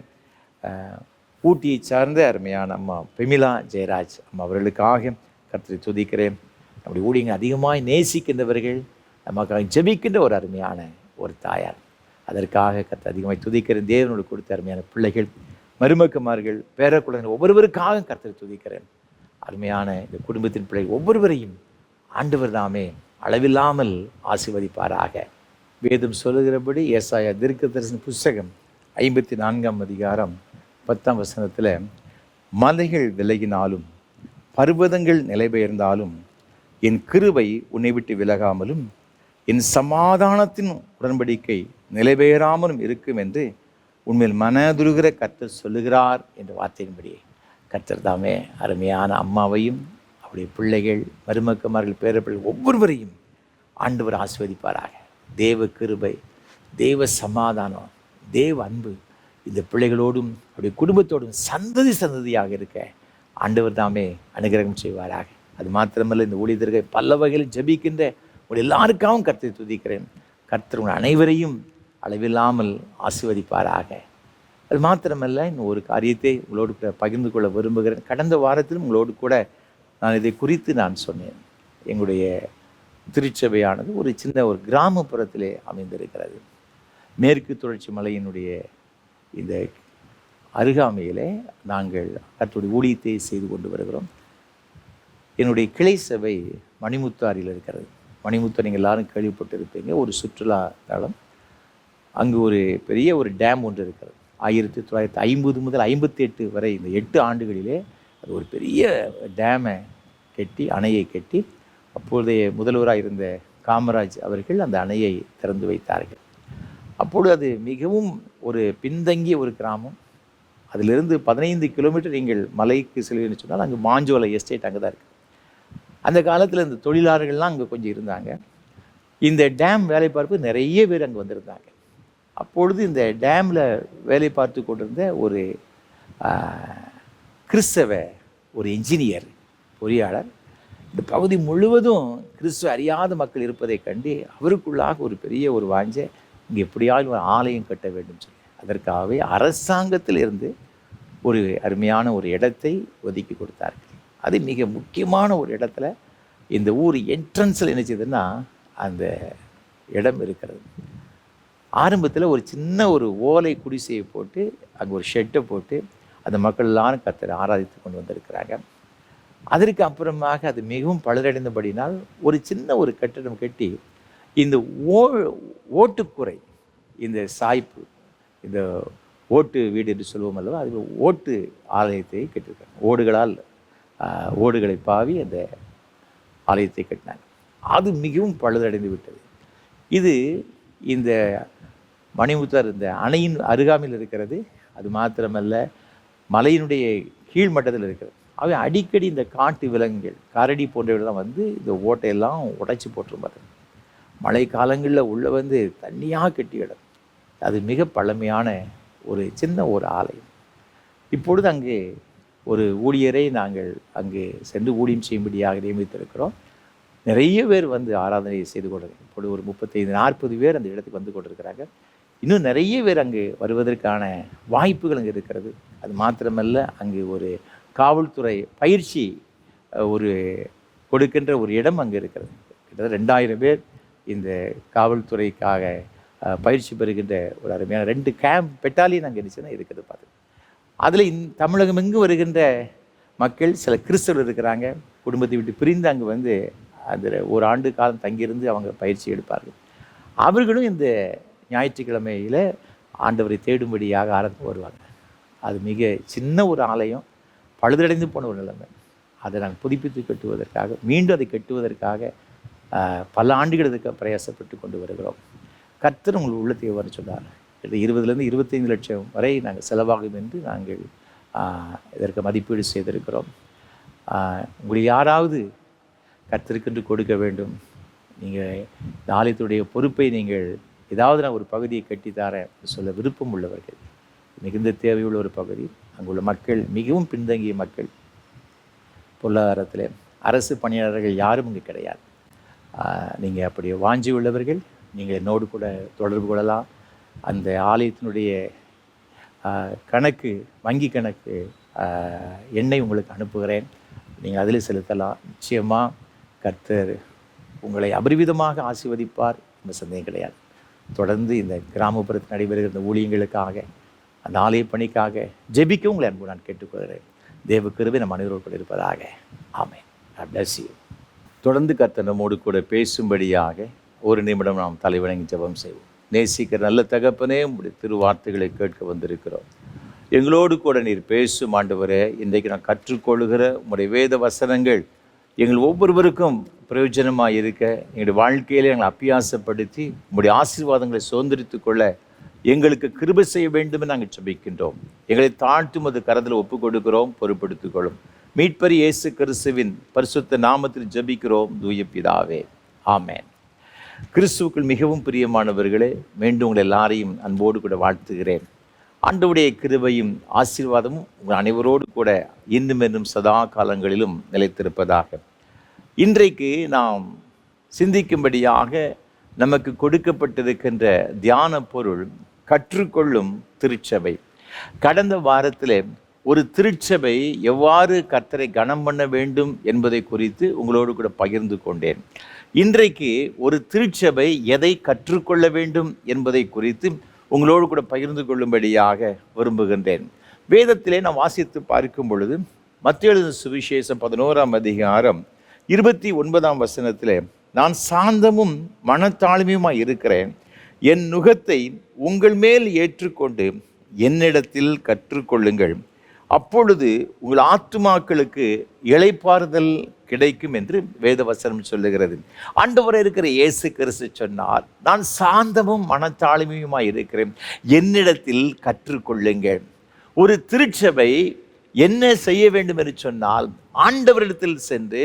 ஊட்டியை சார்ந்த அருமையான அம்மா பெமிலா ஜெயராஜ் அம்மா அவர்களுக்காக கர்த்தரை துதிக்கிறேன். நம்முடைய ஊழியங்கள் அதிகமாக நேசிக்கின்றவர்கள், நமக்காக ஜெபிக்கின்ற ஒரு அருமையான ஒரு தாயார். அதற்காக கர்த்தர் அதிகமாக துதிக்கிறேன். தேவனோடு கொடுத்த அருமையான பிள்ளைகள், மருமக்கமார்கள், பேரக்குழந்தைகள் ஒவ்வொருவருக்காக கர்த்தரை துதிக்கிறேன். அருமையான இந்த குடும்பத்தின் பிள்ளைகள் ஒவ்வொருவரையும் ஆண்டவர் தாமே அளவில்லாமல் ஆசீர்வதிப்பாராக. வேதம் சொல்லுகிறபடி ஏசாயா தீர்க்கதரிசன புஸ்தகம் 54ஆம் அதிகாரம் 10ஆம் வசனத்தில், மலைகள் விலகினாலும் பர்வதங்கள் நிலைபெயர்ந்தாலும் என் கிருபை உன்னை விட்டு விலகாமலும் என் சமாதானத்தின் உடன்படிக்கை நிலைபெயராமலும் இருக்கும் என்று உண்மையில் மனதுருகிற கர்த்தர் சொல்லுகிறார் என்ற வார்த்தையின்படியே கர்த்தர் தாமே அருமையான அம்மாவையும் அவருடைய பிள்ளைகள், மருமக்கமார்கள், பேரப்பிள்ளைகள் ஒவ்வொருவரையும் ஆண்டவர் ஆசீர்வதிப்பாராக. தேவ கிருபை, தேவ சமாதானம், தேவ அன்பு இந்த பிள்ளைகளோடும் அவருடைய குடும்பத்தோடும் சந்ததி சந்ததியாக இருக்க ஆண்டவர் தாமே அனுகிரகம் செய்வாராக. அது மாத்திரமல்ல, இந்த ஊழியர்கள் பல வகையில் ஜபிக்கின்ற உங்கள் எல்லாருக்காகவும் கர்த்தரை துதிக்கிறேன். கர்த்தர் உங்கள் அனைவரையும் அளவில்லாமல் ஆசீர்வதிப்பாராக. அது மாத்திரமல்ல, இன்னும் ஒரு காரியத்தை உங்களோடு கூட பகிர்ந்து கொள்ள விரும்புகிறேன். கடந்த வாரத்திலும் உங்களோடு கூட நான் இதை குறித்து நான் சொன்னேன். எங்களுடைய திருச்சபையானது ஒரு சின்ன ஒரு கிராமப்புறத்திலே அமைந்திருக்கிறது. மேற்கு தொடர்ச்சி மலையினுடைய இந்த அருகாமையிலே நாங்கள் கர்த்தருடைய ஊழியத்தை செய்து கொண்டு வருகிறோம். என்னுடைய கிளை சபை மணிமுத்தாரில் இருக்கிறது. மணிமுத்தார் நீங்கள் எல்லாரும் கேள்விப்பட்டிருப்பீங்க, ஒரு சுற்றுலா தளம். அங்கு ஒரு பெரிய ஒரு டேம் ஒன்று இருக்கிறது. 1950 முதல் 58 வரை இந்த 8 ஆண்டுகளிலே அது ஒரு பெரிய டேமை கட்டி, அணையை கட்டி, அப்பொழுதைய முதல்வராக இருந்த காமராஜ் அவர்கள் அந்த அணையை திறந்து வைத்தார்கள். அப்பொழுது அது மிகவும் ஒரு பின்தங்கிய ஒரு கிராமம். அதிலிருந்து 15 கிலோமீட்டர் நீங்கள் மலைக்கு செல்வீங்கன்னு சொன்னால் அங்கே மாஞ்சோலை எஸ்டேட் அங்கே தான் இருக்குது. அந்த காலத்தில் இந்த தொழிலாளர்கள்லாம் அங்கே கொஞ்சம் இருந்தாங்க. இந்த டேம் வேலை பார்ப்பு நிறைய பேர் அங்கே வந்திருந்தாங்க. அப்பொழுது இந்த டேமில் வேலை பார்த்து கொண்டிருந்த ஒரு கிறிஸ்தவ ஒரு இன்ஜினியர், பொறியாளர். இந்த பகுதி முழுவதும் கிறிஸ்துவ அறியாத மக்கள் இருப்பதை கண்டு அவருக்குள்ளாக ஒரு பெரிய ஒரு வாஞ்சை, இங்கே எப்படியாவது ஒரு ஆலயம் கட்ட வேண்டும் சொல்லி அதற்காகவே அரசாங்கத்தில் இருந்து ஒரு அருமையான ஒரு இடத்தை ஒதுக்கி கொடுத்தார்கள். அது மிக முக்கியமான ஒரு இடத்துல இந்த ஊர் என்ட்ரன்ஸில் என்ன செய்யுதுன்னா அந்த இடம் இருக்கிறது. ஆரம்பத்தில் ஒரு சின்ன ஒரு ஓலை குடிசையை போட்டு அங்கே ஒரு ஷெட்டை போட்டு அந்த மக்கள் எல்லாரும் கர்த்தரை ஆராதித்து கொண்டு வந்திருக்கிறாங்க. அதற்கு அப்புறமாக அது மிகவும் பழுதடைந்தபடினால் ஒரு சின்ன ஒரு கட்டிடம் கட்டி இந்த ஓட்டுக்குறை, இந்த சாய்ப்பு, இந்த ஓட்டு வீடு என்று சொல்லுவோம் அல்லவா, அது ஓட்டு ஆலயத்தை கட்டியிருக்காங்க. ஓடுகளை பாவி அந்த ஆலயத்தை கட்டினாங்க. அது மிகவும் பழுதடைந்து விட்டது. இது இந்த மணிமுத்தார் இந்த அணையின் அருகாமையில் இருக்கிறது. அது மாத்திரமல்ல, மலையினுடைய கீழ்மட்டத்தில் இருக்கிறது. அவை அடிக்கடி இந்த காட்டு விலங்குகள், கரடி போன்றவர்கள்லாம் வந்து இந்த ஓட்டையெல்லாம் உடைச்சி போட்டுருப்பாரு. மழை காலங்களில் உள்ள வந்து தண்ணியாக கட்டியிடும். அது மிக பழமையான ஒரு சின்ன ஒரு ஆலயம். இப்பொழுது அங்கே ஒரு ஊழியரை நாங்கள் அங்கே சென்று ஊழியம் செய்யும்படியாக நியமித்திருக்கிறோம். நிறைய பேர் வந்து ஆராதனை செய்து கொண்டிருக்காங்க. இப்பொழுது ஒரு 35-40 பேர் அந்த இடத்துக்கு வந்து கொண்டிருக்கிறாங்க. இன்னும் நிறைய பேர் அங்கு வருவதற்கான வாய்ப்புகள் அங்கே இருக்கிறது. அது மாத்திரமல்ல, அங்கு ஒரு காவல்துறை பயிற்சி ஒரு கொடுக்கின்ற ஒரு இடம் அங்கே இருக்கிறது. கிட்டத்தட்ட 2000 பேர் இந்த காவல்துறைக்காக பயிற்சி பெறுகின்ற ஒரு அருமையான 2 கேம்ப் பெட்டாலியன் அங்கே இருந்துச்சுன்னா இருக்குது. பார்த்து அதில் தமிழகம் எங்கு வருகின்ற மக்கள், சில கிறிஸ்தவர்கள் இருக்கிறாங்க, குடும்பத்தை விட்டு பிரிந்து அங்கே வந்து அதில் ஒரு ஆண்டு காலம் தங்கியிருந்து அவங்க பயிற்சி எடுப்பார்கள். அவர்களும் இந்த ஞாயிற்றுக்கிழமையில் ஆண்டவரை தேடும்படியாக ஆரம்பித்து வருவாங்க. அது மிக சின்ன ஒரு ஆலயம், பழுதடைந்து போன ஒரு நிலைமை. அதை நாங்கள் புதுப்பித்து கட்டுவதற்காக, மீண்டும் அதை கட்டுவதற்காக பல ஆண்டுகள் இதுக்கு பிரயாசப்பட்டு கொண்டு வருகிறோம். கர்த்தர் உங்கள் உள்ளத்தை வர சொன்னார். 20 to 25 லட்சம் வரை நாங்கள் செலவாகும் என்று நாங்கள் இதற்கு மதிப்பீடு செய்திருக்கிறோம். உங்களுக்கு யாராவது கர்த்தருக்கென்று கொடுக்க வேண்டும், நீங்கள் இந்த ஆலயத்துடைய பொறுப்பை நீங்கள் ஏதாவது நான் ஒரு பகுதியை கட்டித்தாரேன் சொல்ல விருப்பம் உள்ளவர்கள், மிகுந்த தேவையுள்ள ஒரு பகுதி, அங்குள்ள மக்கள் மிகவும் பின்தங்கிய மக்கள், பொருளாதாரத்தில் அரசு பணியாளர்கள் யாரும் இங்கே கிடையாது. நீங்கள் அப்படி வாஞ்சி உள்ளவர்கள் நீங்கள் என்னோடு கூட தொடர்பு கொள்ளலாம். அந்த ஆலயத்தினுடைய கணக்கு, வங்கி கணக்கு எண்ணை உங்களுக்கு அனுப்புகிறேன், நீங்கள் அதில் செலுத்தலாம். நிச்சயமாக கர்த்தர் உங்களை அபரிவிதமாக ஆசீர்வதிப்பார் என்ற சந்தேகம் கிடையாது. தொடர்ந்து இந்த கிராமப்புறத்தில் நடைபெறுகிற இந்த ஊழியங்களுக்காக, அந்த ஆலய பணிக்காக ஜெபிக்க உங்களை அன்பு நான் கேட்டுக்கொள்கிறேன். தேவ கிருபை நம் அனைவரோடு கூட இருப்பதாக. ஆமென். God bless you. தொடர்ந்து கர்த்தர் நம்மோடு கூட பேசும்படியாக ஒரு நிமிடம் நாம் தலைவணங்கி ஜெபம் செய்வோம். நேசிக்கிற நல்ல தகப்பனே, உங்களுடைய திருவார்த்தைகளை கேட்க வந்திருக்கிறோம். எங்களோடு கூட நீர் பேசும் ஆண்டவரே. இன்றைக்கு நான் கற்றுக்கொள்கிற உங்களுடைய வேத வசனங்கள் எங்கள் ஒவ்வொருவருக்கும் பிரயோஜனமாக இருக்க, எங்களுடைய வாழ்க்கையிலே எங்களை அபியாசப்படுத்தி உங்களுடைய ஆசீர்வாதங்களை சுதந்திரித்து கொள்ள எங்களுக்கு கிருபை செய்ய வேண்டும் என்று நாங்கள் ஜெபிக்கின்றோம். எங்களை தாழ்த்தும் அது கரத்தில் ஒப்புக் கொடுக்கிறோம், பொறுப்படுத்திக் கொள்ளும். மீட்பர் இயேசு கிறிஸ்துவின் பரிசுத்த நாமத்தில் ஜெபிக்கிறோம் தூய பிதாவே. ஆமென். கிறிஸ்துவுக்குள் மிகவும் பிரியமானவர்களே, மீண்டும் உங்கள் எல்லாரையும் அன்போடு கூட வாழ்த்துகிறேன். ஆண்டவருடைய கிருபையும் ஆசீர்வாதமும் உங்கள் அனைவரோடு கூட இன்னும் என்றும் சதா காலங்களிலும் நிலைத்திருப்பதாக. இன்றைக்கு நாம் சிந்திக்கும்படியாக நமக்கு கொடுக்கப்பட்டிருக்கின்ற தியான பொருள் கற்றுக்கொள்ளும் திருச்சபை. கடந்த வாரத்தில் ஒரு திருச்சபை எவ்வாறு கர்த்தரை கனம் பண்ண வேண்டும் என்பதை குறித்து உங்களோடு கூட பகிர்ந்து கொண்டேன். இன்றைக்கு ஒரு திருச்சபை எதை கற்றுக்கொள்ள வேண்டும் என்பதை குறித்து உங்களோடு கூட பகிர்ந்து கொள்ளும்படியாக விரும்புகின்றேன். வேதத்திலே நாம் வாசித்து பார்க்கும் பொழுது மத்தேயு எழுதின சுவிசேஷம் 11ஆம் அதிகாரம் 29ஆம் வசனத்திலே, நான் சாந்தமும் மனத்தாழ்மையுமாய் இருக்கிறேன், என் நுகத்தை உங்கள் மேல் ஏற்றுக்கொண்டு என்னிடத்தில் கற்றுக்கொள்ளுங்கள், அப்பொழுது உங்கள் ஆத்துமாக்களுக்கு இளைப்பாறுதல் கிடைக்கும் என்று வேதவசனம் சொல்லுகிறது. ஆண்டவராக இருக்கிற இயேசு கிறிஸ்து சொன்னார், நான் சாந்தமும் மனத்தாழ்மையுமாய் இருக்கிறேன், என்னிடத்தில் கற்றுக்கொள்ளுங்கள். ஒரு திருச்சபை என்ன செய்ய வேண்டும் என்று சொன்னால், ஆண்டவரிடத்தில் சென்று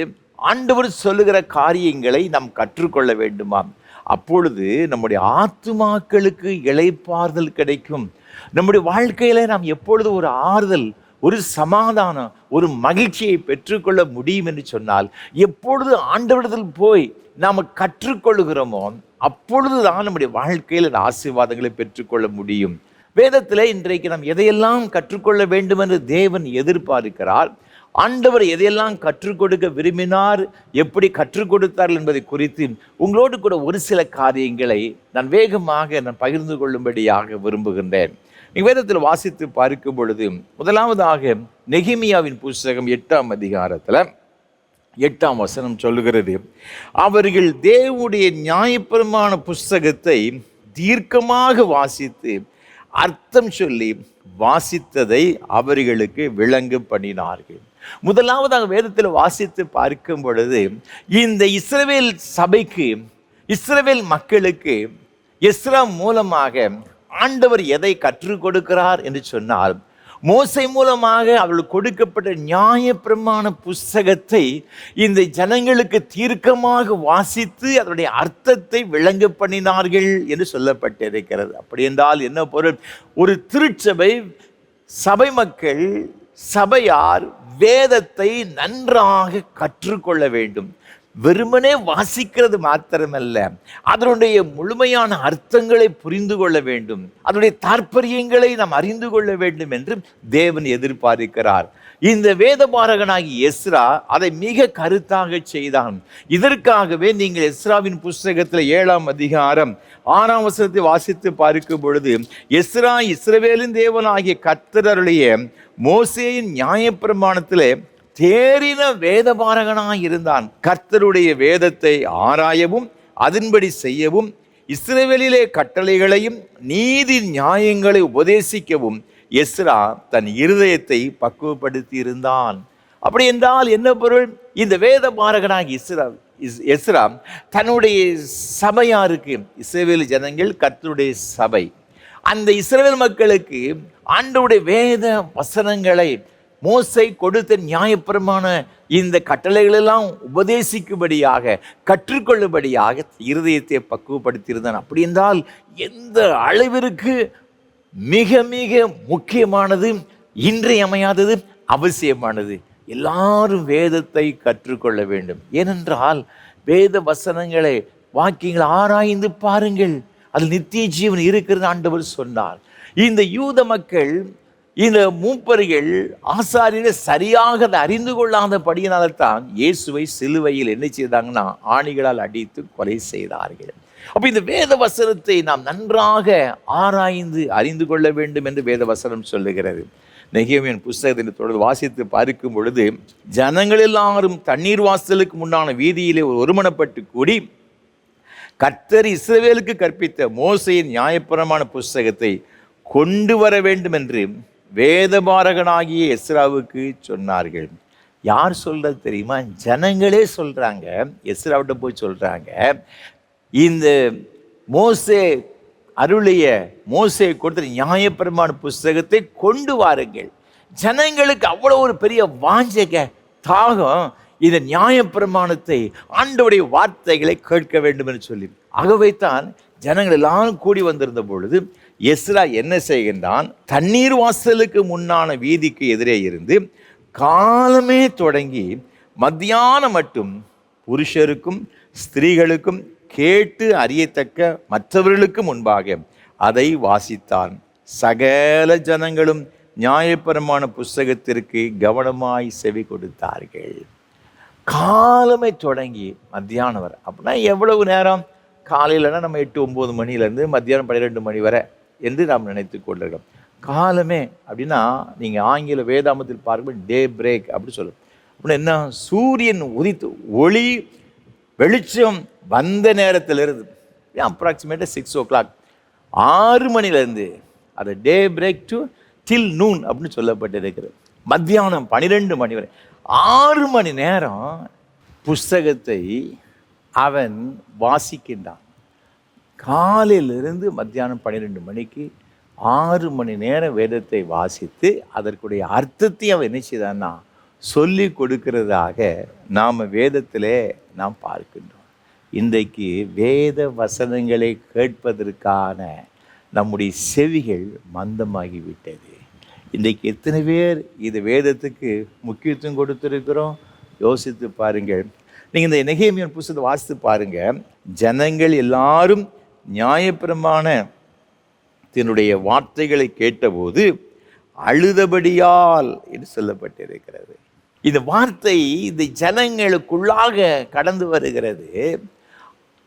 ஆண்டவர் சொல்லுகிற காரியங்களை நாம் கற்றுக்கொள்ள வேண்டுமாம். அப்பொழுது நம்முடைய ஆத்துமாக்களுக்கு இளைப்பாறுதல் கிடைக்கும். நம்முடைய வாழ்க்கையில நாம் எப்பொழுது ஒரு ஆறுதல், ஒரு சமாதானம், ஒரு மகிழ்ச்சியை பெற்றுக்கொள்ள முடியும் என்று சொன்னால், எப்பொழுது ஆண்டவரிடத்தில் போய் நாம் கற்றுக்கொள்கிறோமோ அப்பொழுதுதான் நம்முடைய வாழ்க்கையில் அந்த ஆசீர்வாதங்களை பெற்றுக்கொள்ள முடியும். வேதத்தில் இன்றைக்கு நாம் எதையெல்லாம் கற்றுக்கொள்ள வேண்டும் என்று தேவன் எதிர்பார்க்கிறார், ஆண்டவர் எதையெல்லாம் கற்றுக் கொடுக்க விரும்பினார், எப்படி கற்றுக் கொடுத்தார்கள் என்பதை குறித்து உங்களோடு கூட ஒரு சில காரியங்களை நான் வேகமாக பகிர்ந்து கொள்ளும்படியாக விரும்புகின்றேன். வேதத்தில் வாசித்து பார்க்கும் பொழுது முதலாவதாக நெகேமியாவின் புஸ்தகம் 8ஆம் அதிகாரத்தில் 8ஆம் வசனம் சொல்லுகிறது, அவர்கள் தேவனுடைய நியாயப்பிரமாண புஸ்தகத்தை தீர்க்கமாக வாசித்து அர்த்தம் சொல்லி வாசித்ததை அவர்களுக்கு விளங்க பண்ணினார்கள். முதலாவதாக வேதத்தில் வாசித்து பார்க்கும் பொழுது இந்த இஸ்ரவேல் சபைக்கு, இஸ்ரவேல் மக்களுக்கு எஸ்ரா மூலமாக ஆண்டவர் எதை கற்றுக் கொடுக்கிறார் என்று சொன்னால், மோசே மூலமாக அவர்களுக்கு கொடுக்கப்பட்ட நியாயப்பிரமாண புஸ்தகத்தை இந்த ஜனங்களுக்கு தீர்க்கமாக வாசித்து அதனுடைய அர்த்தத்தை விளங்க பண்ணினார்கள் என்று சொல்லப்பட்டிருக்கிறது. அப்படி என்றால் என்ன பொருள்? ஒரு திருச்சபை, சபை மக்கள், சபையார் வேதத்தை நன்றாக கற்றுக்கொள்ள வேண்டும். வெறுமனே வாசிக்கிறது மாத்திரமல்ல, அதனுடைய முழுமையான அர்த்தங்களை புரிந்து கொள்ள வேண்டும், அதனுடைய தாற்பயங்களை நாம் அறிந்து கொள்ள வேண்டும் என்று தேவன் எதிர்பார்க்கிறார். இந்த வேதபாரகனாகி எஸ்ரா அதை மிக கருத்தாக செய்தான். இதற்காகவே நீங்கள் எஸ்ராவின் புஸ்தகத்தில் 7ஆம் அதிகாரம் 6ஆம் வசனத்தை வாசித்து பார்க்கும் பொழுது, எஸ்ரா இஸ்ரவேலின் தேவனாகிய கர்த்தருடைய மோசேயின் நியாயப்பிரமாணத்திலே தேறின வேதபாரகனாய் இருந்தான். கர்த்தருடைய வேதத்தை ஆராயவும் அதன்படி செய்யவும், இஸ்ரவேலிலே கட்டளைகளையும் நீதி நியாயங்களை உபதேசிக்கவும் எஸ்ரா தன் இருதயத்தை பக்குவப்படுத்தி இருந்தான். அப்படி என்றால் என்ன பொருள்? இந்த வேதபாரகனாகி எஸ்ரா தன்னுடைய சபையாருக்கு, இஸ்ரவேல் ஜனங்கள் கர்த்தருடைய சபை, அந்த இஸ்ரவேல் மக்களுக்கு ஆண்டவருடைய வேத வசனங்களை, மோசே கொடுத்த நியாயப்பிரமாண இந்த கட்டளைகளெல்லாம் உபதேசிக்கும்படியாக, கற்றுக்கொள்ளும்படியாக இருதயத்தை பக்குவப்படுத்தியிருந்தான். அப்படி என்றால் எந்த அளவிற்கு மிக மிக முக்கியமானது, இன்றியமையாதது, அவசியமானது. எல்லாரும் வேதத்தை கற்றுக்கொள்ள வேண்டும். ஏனென்றால் வேத வசனங்களை, வாக்கியங்களை ஆராய்ந்து பாருங்கள், அதில் நித்திய ஜீவன் இருக்கிறது ஆண்டவர் சொன்னார். இந்த யூத மக்கள், இந்த மூப்பர்கள், ஆசாரியர்கள் சரியாக அதை அறிந்து கொள்ளாதபடியினால்தான் இயேசுவை சிலுவையில் என்ன செய்தாங்கன்னா ஆணிகளால் அடித்து கொலை செய்தார்கள். அப்போ இந்த வேத வசனத்தை நாம் நன்றாக ஆராய்ந்து அறிந்து கொள்ள வேண்டும் என்று வேத வசனம் சொல்லுகிறது. நெகேமியாவின் புஸ்தகத்தை தொடர்ந்து வாசித்து பார்க்கும் பொழுது, ஜனங்கள் எல்லாரும் தண்ணீர் வாசலுக்கு முன்னான வீதியிலே ஒருமனப்பட்டு கூடி கர்த்தர் இஸ்ரவேலுக்கு கற்பித்த மோசேயின் நியாயப்பிரமாண புஸ்தகத்தை கொண்டு வர வேண்டும் என்று வேதபாரகனாகிய எஸ்ராவுக்கு சொன்னார்கள். யார் சொல்றது தெரியுமா? ஜனங்களே சொல்றாங்க. எஸ்ராவிட்ட போய் சொல்றாங்க, இந்த மோசே அருளிய, மோசே கொடுத்த நியாயப்பிரமாண புஸ்தகத்தை கொண்டு வாருங்கள். ஜனங்களுக்கு அவ்வளோ ஒரு பெரிய வாஞ்சக தாகம், இந்த நியாயப்பிரமாணத்தை, ஆண்டவருடைய வார்த்தைகளை கேட்க வேண்டும் என்று சொல்லி. ஆகவே தான் ஜனங்கள் எல்லாரும் கூடி வந்திருந்த பொழுது எஸ்ரா என்ன செய்கின்றான்? தண்ணீர் வாசலுக்கு முன்னான வீதிக்கு எதிரே இருந்து காலமே தொடங்கி மத்தியானம் மட்டும் புருஷருக்கும் ஸ்திரீகளுக்கும் கேட்டு அறியத்தக்க மற்றவர்களுக்கு முன்பாக அதை வாசித்தான். சகல ஜனங்களும் நியாயப்பிரமாண புஸ்தகத்திற்கு கவனமாய் செவி கொடுத்தார்கள். காலமே தொடங்கி மத்தியானம் வரை, அப்படின்னா எவ்வளவு நேரம்? காலையிலனா நம்ம 8-9 மணிலேருந்து மத்தியானம் 12 மணி வரை என்று நாம் நினைத்து கொண்டிருக்கோம். காலமே அப்படின்னா நீங்கள் ஆங்கில வேதாமத்தில் பார்க்கும்போது டே பிரேக் அப்படி சொல்லும். அப்படின்னா என்ன? சூரியன் உதித்து ஒளி வெளிச்சம் வந்த நேரத்திலிருந்து அப்ராக்சிமேட்டாக 6 o'clock, 6 மணிலேருந்து அது டே பிரேக் டு டில் நூன் அப்படின்னு சொல்லப்பட்டிருக்கிறது. மத்தியானம் 12 மணி வரை 6 மணி நேரம் புஸ்தகத்தை அவன் வாசிக்கின்றான். காலையிலிருந்து மத்தியானம் 12 மணிக்கு 6 மணி நேரம் வேதத்தை வாசித்து அதற்குடைய அர்த்தத்தை அவன் என்ன செய்தான்னா சொல்லி கொடுக்கிறதாக நாம் வேதத்திலே நாம் பார்க்கின்றோம். இன்றைக்கு வேத வசனங்களை கேட்பதற்கான நம்முடைய செவிகள் மந்தமாகிவிட்டது. இன்றைக்கு எத்தனை பேர் இந்த வேதத்துக்கு முக்கியத்துவம் கொடுத்துருக்கிறோம்? யோசித்து பாருங்கள். நீங்கள் இந்த நெகேமியா புத்தகத்தை வாசித்து பாருங்க. ஜனங்கள் எல்லாரும் நியாயப்பிரமாணத்தினுடைய வார்த்தைகளை கேட்டபோது அழுதபடியால் என்று சொல்லப்பட்டிருக்கிறது. இந்த வார்த்தை இந்த ஜனங்களுக்குள்ளாக கடந்து வருகிறது.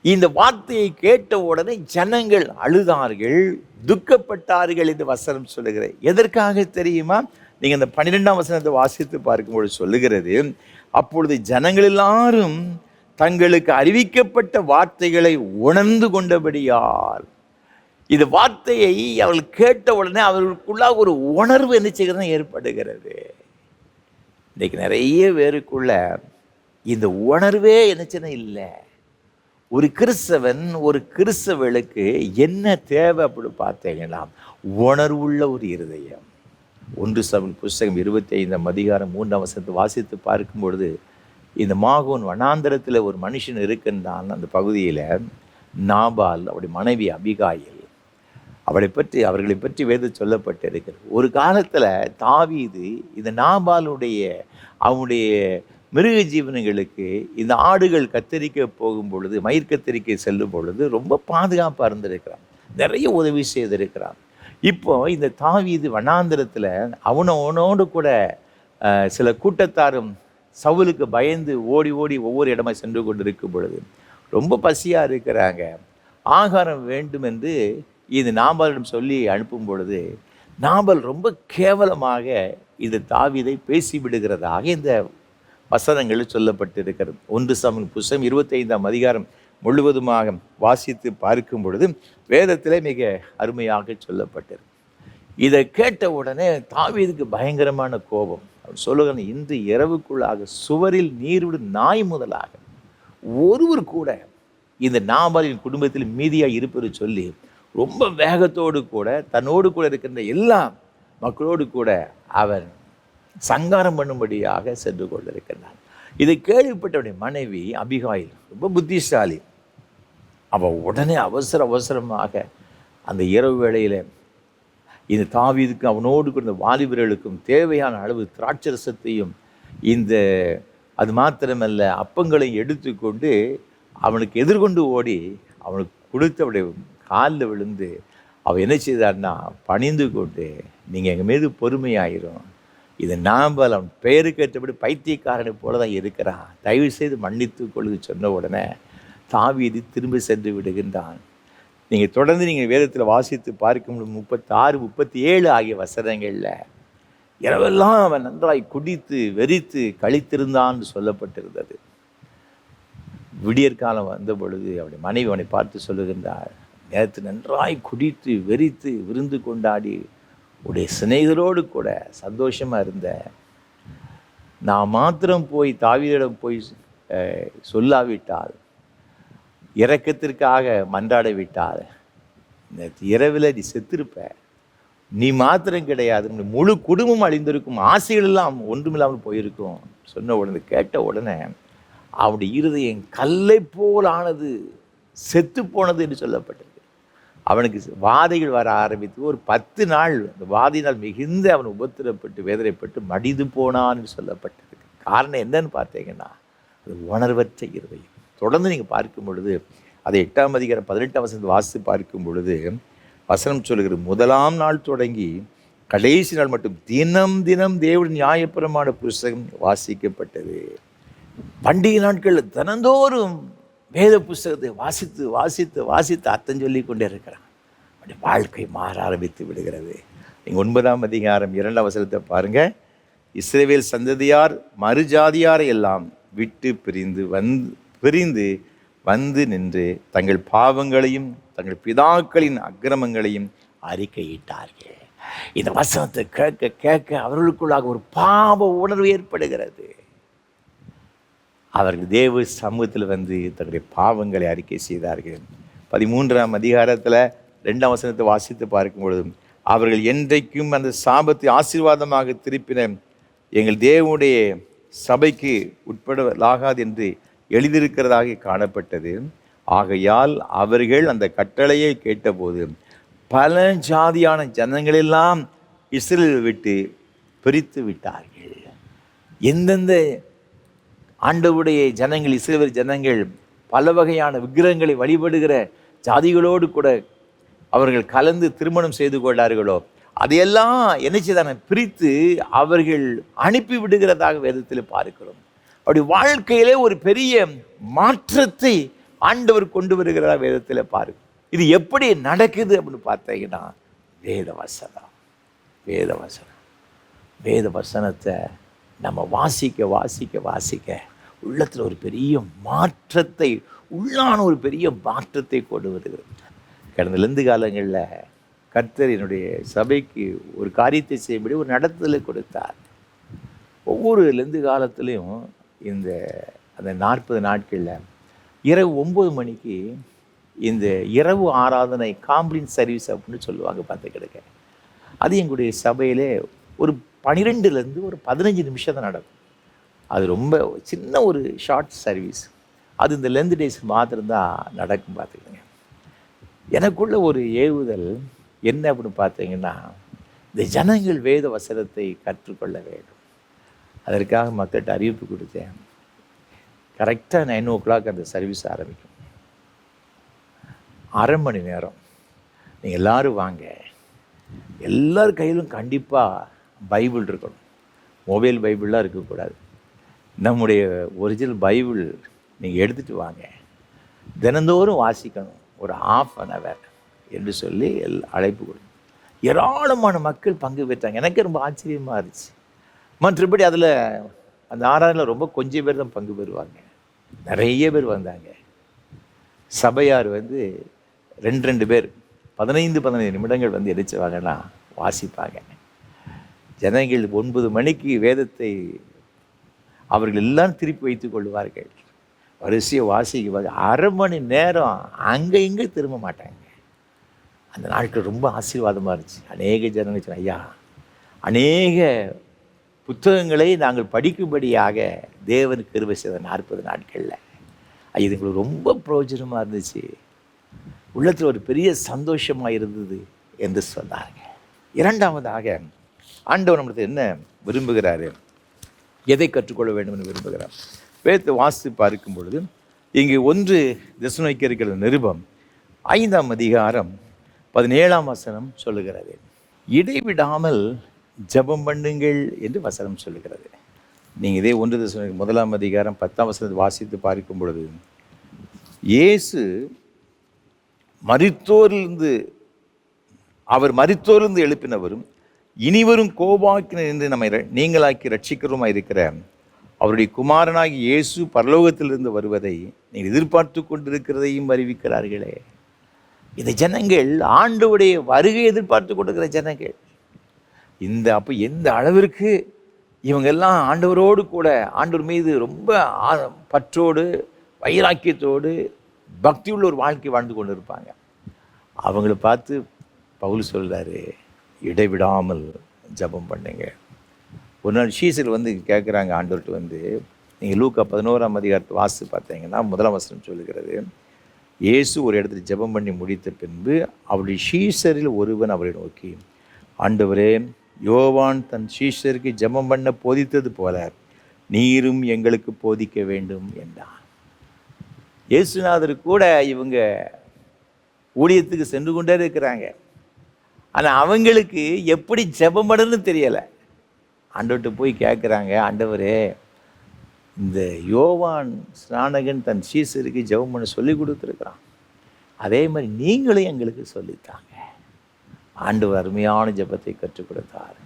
இந்த வார்த்தையை கேட்ட உடனே ஜனங்கள் அழுதார்கள், துக்கப்பட்டார்கள் என்று வசனம் சொல்லுகிறது. எதற்காக தெரியுமா? நீங்கள் இந்த 12ஆம் வசனத்தை வாசித்து பார்க்கும்போது சொல்லுகிறது, அப்பொழுது ஜனங்கள் எல்லாரும் தங்களுக்கு அறிவிக்கப்பட்ட வார்த்தைகளை உணர்ந்து கொண்டபடியால். இந்த வார்த்தையை அவர்கள் கேட்ட உடனே அவர்களுக்குள்ளாக ஒரு உணர்வு என்ன செய்கிறது ஏற்படுகிறது. இன்றைக்கு நிறைய பேருக்குள்ள இந்த உணர்வே என்னச்சுன்னா இல்லை. ஒரு கிறிஸ்தவன் ஒரு கிறிஸ்தவளுக்கு என்ன தேவை அப்படி பார்த்தீங்கன்னா உணர்வுள்ள ஒரு இருதயம். 1 சாமுவேல் புஸ்தகம் 25ஆம் அதிகாரம் 3ஆம் வசனத்தை வாசித்து பார்க்கும் பொழுது, இந்த மாகோன் வனாந்தரத்தில் ஒரு மனுஷன் இருக்கின்றான். அந்த பகுதியில் நாபால், அவருடைய மனைவி அபிகாயில், அவர்களை பற்றி வேதம் சொல்லப்பட்டு இருக்கிறது. ஒரு காலத்தில் தாவீது இந்த நாபாலுடைய அவனுடைய மிருக ஜீவனங்களுக்கு இந்த ஆடுகள் கத்தரிக்க போகும் பொழுது, மயிர் கத்தரிக்க செல்லும் பொழுது ரொம்ப பாதுகாப்பாக இருந்திருக்கிறான், நிறைய உதவி செய்திருக்கிறான். இப்போ இந்த தாவீது வனாந்திரத்தில் அவனோடு கூட சில கூட்டத்தாரும் சவுலுக்கு பயந்து ஓடி ஓடி ஒவ்வொரு இடமா சென்று கொண்டு இருக்கும் பொழுது ரொம்ப பசியாக இருக்கிறாங்க, ஆகாரம் வேண்டும் என்று இது நாபாலிடம் சொல்லி அனுப்பும் பொழுது நாபால் ரொம்ப கேவலமாக இந்த தாவீதை பேசிவிடுகிறதாக இந்த வசனங்கள் சொல்லப்பட்டிருக்கிறது. 1 சாமுவேல் புஸ்தகம் 25ஆம் அதிகாரம் முழுவதுமாக வாசித்து பார்க்கும் பொழுது வேதத்தில் மிக அருமையாக சொல்லப்பட்டிருக்கு. இதை கேட்ட உடனே தாவீதுக்கு பயங்கரமான கோபம். அவர் சொல்லுகிறான், இன்று இரவுக்குள்ளாக சுவரில் நீர்விடும் நாய் முதலாக ஒருவர் கூட இந்த நாபாலின் குடும்பத்தில் மீதியாக இருப்பது சொல்லி ரொம்ப வேகத்தோடு கூட தன்னோடு கூட இருக்கின்ற எல்லா மக்களோடு கூட அவன் சங்காரம் பண்ணும்படியாக சென்று கொண்டிருக்கிறான். இதை கேள்விப்பட்டவனுடைய மனைவி அபிகாயில் ரொம்ப புத்திசாலி. அவள் உடனே அவசரமாக அந்த இரவு வேளையில் இந்த தாவீதுக்கும் அவனோடு கூட வாலிபர்களுக்கும் தேவையான அளவு திராட்சரசத்தையும் அது மாத்திரமல்ல அப்பங்களையும் எடுத்துக்கொண்டு அவனுக்கு எதிர்கொண்டு ஓடி அவனுக்கு கொடுத்து அவருடைய காலில் விழுந்து அவள் என்ன செய்தான்னா பணிந்து கொண்டு, நீங்கள் எங்கள் மீது பொறுமையாயிரும், இது நாம்பால் அவன் பெயருக்கு ஏற்றபடி பைத்தியக்காரனை போல தான் இருக்கிறான், தயவு செய்து மன்னித்து கொள்ளுது சொன்ன உடனே தாவீது திரும்ப சென்று விடுகின்றான். நீங்கள் தொடர்ந்து நீங்கள் வேதத்தில் வாசித்து பார்க்கும்போது 36, 37 ஆகிய வசனங்களில் இரவெல்லாம் அவன் நன்றாய் குடித்து வெறித்து கழித்திருந்தான்னு சொல்லப்பட்டிருந்தது. விடியற்காலம் வந்த பொழுது அவனுடைய மனைவி அவனை பார்த்து சொல்லுகின்றார், நேற்று நன்றாய் குடித்து வெறித்து விருந்து கொண்டாடி உடைய சிநேகரோடு கூட சந்தோஷமாக இருந்த, நான் மாத்திரம் போய் தாவீதிடம் போய் சொல்லாவிட்டால், இரக்கத்திற்காக மன்றாட விட்டால் நேற்று இரவில் நீ செத்திருப்ப, நீ மாத்திரம் கிடையாது, முழு குடும்பம் அழிந்திருக்கும், ஆசைகள் எல்லாம் ஒன்றுமில்லாமல் போயிருக்கும் சொன்ன உடனே கேட்ட உடனே அவனுடைய இருதயம் கல்லை போல் ஆனது, செத்து போனது என்று சொல்லப்பட்டது. அவனுக்கு வாதைகள் வர ஆரம்பித்து ஒரு 10 நாள் அந்த வாதினால் மிகுந்த அவன் உபத்திரப்பட்டு வேதனைப்பட்டு மடிந்து போனான் என்று சொல்லப்பட்டது. காரணம் என்னன்னு பார்த்தீங்கன்னா அது உணர்வற்ற இருதயம். தொடர்ந்து நீங்கள் பார்க்கும் பொழுது அதை 8ஆம் அதிகாரம் 18ஆம் வசனத்தை வாசித்து பார்க்கும் பொழுது வசனம் சொல்லுகிற 1ஆம் நாள் தொடங்கி கடைசி நாள் மட்டும் தினம் தினம் தேவன் நியாயப்பிரமாண புஸ்தகம் வாசிக்கப்பட்டது. பண்டிகை நாட்களில் தினந்தோறும் வேத புஸ்தகத்தை வாசித்து வாசித்து வாசித்து அர்த்தம் சொல்லி கொண்டே இருக்கிறான். அப்படி வாழ்க்கை மாற ஆரம்பித்து விடுகிறது. நீங்கள் 9ஆம் அதிகாரம் 2ஆம் வசனத்தை பாருங்கள். இஸ்ரவேல் சந்ததியார் மறுஜாதியாரை எல்லாம் விட்டு பிரிந்து வந்து நின்று தங்கள் பாவங்களையும் தங்கள் பிதாக்களின் அக்கிரமங்களையும் அறிக்கையிட்டார்கள். இந்த வசனத்தை கேட்க கேட்க அவர்களுக்குள்ளாக ஒரு பாவ உணர்வு ஏற்படுகிறது. அவர்கள் தேவ சமூகத்தில் வந்து தங்களுடைய பாவங்களை அறிக்கை செய்தார்கள். 13ஆம் அதிகாரத்தில் 2ஆம் வசனத்தை வாசித்து பார்க்கும் பொழுதும் அவர்கள் என்றைக்கும் அந்த சாபத்தை ஆசீர்வாதமாக திருப்பின எங்கள் தேவனுடைய சபைக்கு உட்படலாகாது என்று எழுதியிருக்கிறதாக காணப்பட்டது. ஆகையால் அவர்கள் அந்த கட்டளையை கேட்டபோது பல ஜாதியான ஜனங்களெல்லாம் இஸ்ரேலை விட்டு பிரித்து விட்டார்கள். எந்தெந்த ஆண்டவருடைய ஜனங்கள், இஸ்ரவேல் ஜனங்கள் பல வகையான விக்கிரகங்களை வழிபடுகிற ஜாதிகளோடு கூட அவர்கள் கலந்து திருமணம் செய்து கொண்டார்களோ அதையெல்லாம் என்ன செய்தான பிரித்து அவர்கள் அனுப்பி விடுகிறதாக வேதத்தில் பார்க்கிறோம். அப்படி வாழ்க்கையிலே ஒரு பெரிய மாற்றத்தை ஆண்டவர் கொண்டு வருகிறதா வேதத்தில் பார்க்கிறோம். இது எப்படி நடக்குது அப்படின்னு பார்த்தீங்கன்னா வேத வசனத்தை நம்ம வாசிக்க உள்ளத்தில் ஒரு பெரிய மாற்றத்தை, உள்ளான ஒரு பெரிய மாற்றத்தை கொண்டு வருகிறது. கடந்த லெந்து காலங்களில் கர்த்தர் என்னுடைய சபைக்கு ஒரு காரியத்தை செய்யும்படி ஒரு நடத்துதலை கொடுத்தார். ஒவ்வொரு லெந்து காலத்துலேயும் அந்த 40 நாட்களில் இரவு 9 மணிக்கு இந்த இரவு ஆராதனை காம்ப்ளின் சர்வீஸ் அப்படின்னு சொல்லுவாங்க பார்த்து கிடக்க. அது எங்களுடைய சபையிலே ஒரு 12லேருந்து ஒரு 15 நிமிஷம் தான் நடக்கும். அது ரொம்ப சின்ன ஒரு ஷார்ட் சர்வீஸ். அது இந்த லெந்து டேஸ் மாத்திரம்தான் நடக்கும் பார்த்துக்கிடுங்க. எனக்குள்ள ஒரு ஏவுதல் என்ன அப்படின்னு பார்த்தீங்கன்னா, இந்த ஜனங்கள் வேத வசனத்தை கற்றுக்கொள்ள வேண்டும். அதற்காக மக்கள்கிட்ட அறிவிப்பு கொடுத்தேன். கரெக்டாக 9 o'clock அந்த சர்வீஸ் ஆரம்பிக்கும். 1/2 மணி நேரம் நீங்கள் எல்லோரும் வாங்க. எல்லார் கையிலும் கண்டிப்பாக பைபிள் இருக்கணும். மொபைல் பைபிள்லாம் இருக்கக்கூடாது. நம்முடைய ஒரிஜினல் பைபிள் நீங்கள் எடுத்துகிட்டு வாங்க. தினந்தோறும் வாசிக்கணும் ஒரு 1/2 hour என்று சொல்லி அழைப்பு கொடுக்கும். ஏராளமான மக்கள் பங்கு பெற்றாங்க. எனக்கு ரொம்ப ஆச்சரியமாக இருந்துச்சு. மற்றபடி அதில் அந்த ஆராதனையில் ரொம்ப கொஞ்சம் பேர் தான் பங்கு பெறுவாங்க. நிறைய பேர் வந்தாங்க. சபையார் 2 பேர் 15 நிமிடங்கள் எரிச்சுவாங்கன்னா வாசிப்பாங்க. ஜனங்கள் 9 மணிக்கு வேதத்தை அவர்கள் எல்லாம் திருப்பி வைத்து கொள்வார்கள். வரிசையை வாசிக்குவாங்க. 1/2 மணி நேரம் அங்கே இங்கே திரும்ப மாட்டாங்க. அந்த நாட்கள் ரொம்ப ஆசீர்வாதமாக இருந்துச்சு. அநேக ஜனங்கள் ஐயா, அநேக புத்தகங்களை நாங்கள் படிக்கும்படியாக தேவன் கிருபை செய்த 40 நாட்களில் இது எங்களுக்கு ரொம்ப பிரயோஜனமாக இருந்துச்சு. உள்ளத்தில் ஒரு பெரிய சந்தோஷமாக இருந்தது என்று சொன்னாங்க. இரண்டாவதாக ஆண்டவர் நம்மளுக்கு என்ன விரும்புகிறாரு, எதை கற்றுக்கொள்ள வேண்டும் என்று விரும்புகிறார். வேதத்தை வாசித்து பார்க்கும் பொழுது இங்கு 1 தெசலோனிக்கேயர் நிருபம் 5ஆம் அதிகாரம் 17ஆம் வசனம் சொல்லுகிறது. இடைவிடாமல் ஜெபம் பண்ணுங்கள் என்று வசனம் சொல்லுகிறது. நீங்கள் இதே 1 தெசலோனிக்கேயர் 1ஆம் அதிகாரம் 10ஆம் வசனத்தை வாசித்து பார்க்கும் பொழுது இயேசு அவர் மரித்தோரிலிருந்து எழுப்பினவரும் இனிவரும் கோபாக்கினர் என்று நம்மை நீங்களாக்கி ரட்சிக்கிறோமா இருக்கிற அவருடைய குமாரனாகி இயேசு பரலோகத்திலிருந்து வருவதை நீங்கள் எதிர்பார்த்து கொண்டிருக்கிறதையும் அறிவிக்கிறார்களே. இந்த ஜனங்கள் ஆண்டவருடைய வருகை எதிர்பார்த்து கொண்டிருக்கிற ஜனங்கள். அப்போ எந்த அளவிற்கு இவங்கெல்லாம் ஆண்டவரோடு கூட ஆண்டவர் மீது ரொம்ப பற்றோடு வைராக்கியத்தோடு பக்தி உள்ள ஒரு வாழ்க்கை வாழ்ந்து கொண்டு இருப்பாங்க. அவங்கள பார்த்து பவுல் சொல்கிறாரு, இடைவிடாமல் ஜெபம் பண்ணுங்க. ஒரு நாள் சீசர் கேட்குறாங்க ஆண்டவர்கிட்ட நீங்கள் லூக்கா 11ஆம் அதிகாரத்தை வாசித்து பார்த்தீங்கன்னா 1ஆம் வசனம் சொல்லுகிறது, இயேசு ஒரு இடத்துல ஜெபம் பண்ணி முடித்த பின்பு அவருடைய சீஷரில் ஒருவன் அவரை நோக்கி, ஆண்டவரே, யோவான் தன் சீஷருக்கு ஜெபம் பண்ண போதித்தது போல நீரும் எங்களுக்கு போதிக்க வேண்டும் என்றான். இயேசுநாதர் கூட இவங்க ஊழியத்துக்கு சென்று கொண்டே இருக்கிறாங்க. ஆனால் அவங்களுக்கு எப்படி ஜெபம் பண்ணணும்னு தெரியலை. ஆண்டவர்கிட்ட போய் கேட்குறாங்க, ஆண்டவரே, இந்த யோவான் ஸ்நானகன் தன் சீசருக்கு ஜெபம் பண்ண சொல்லி கொடுத்துருக்குறான், அதே மாதிரி நீங்களும் எங்களுக்கு சொல்லித்தாங்க. ஆண்டவர் அருமையான ஜெபத்தை கற்றுக் கொடுத்தார்.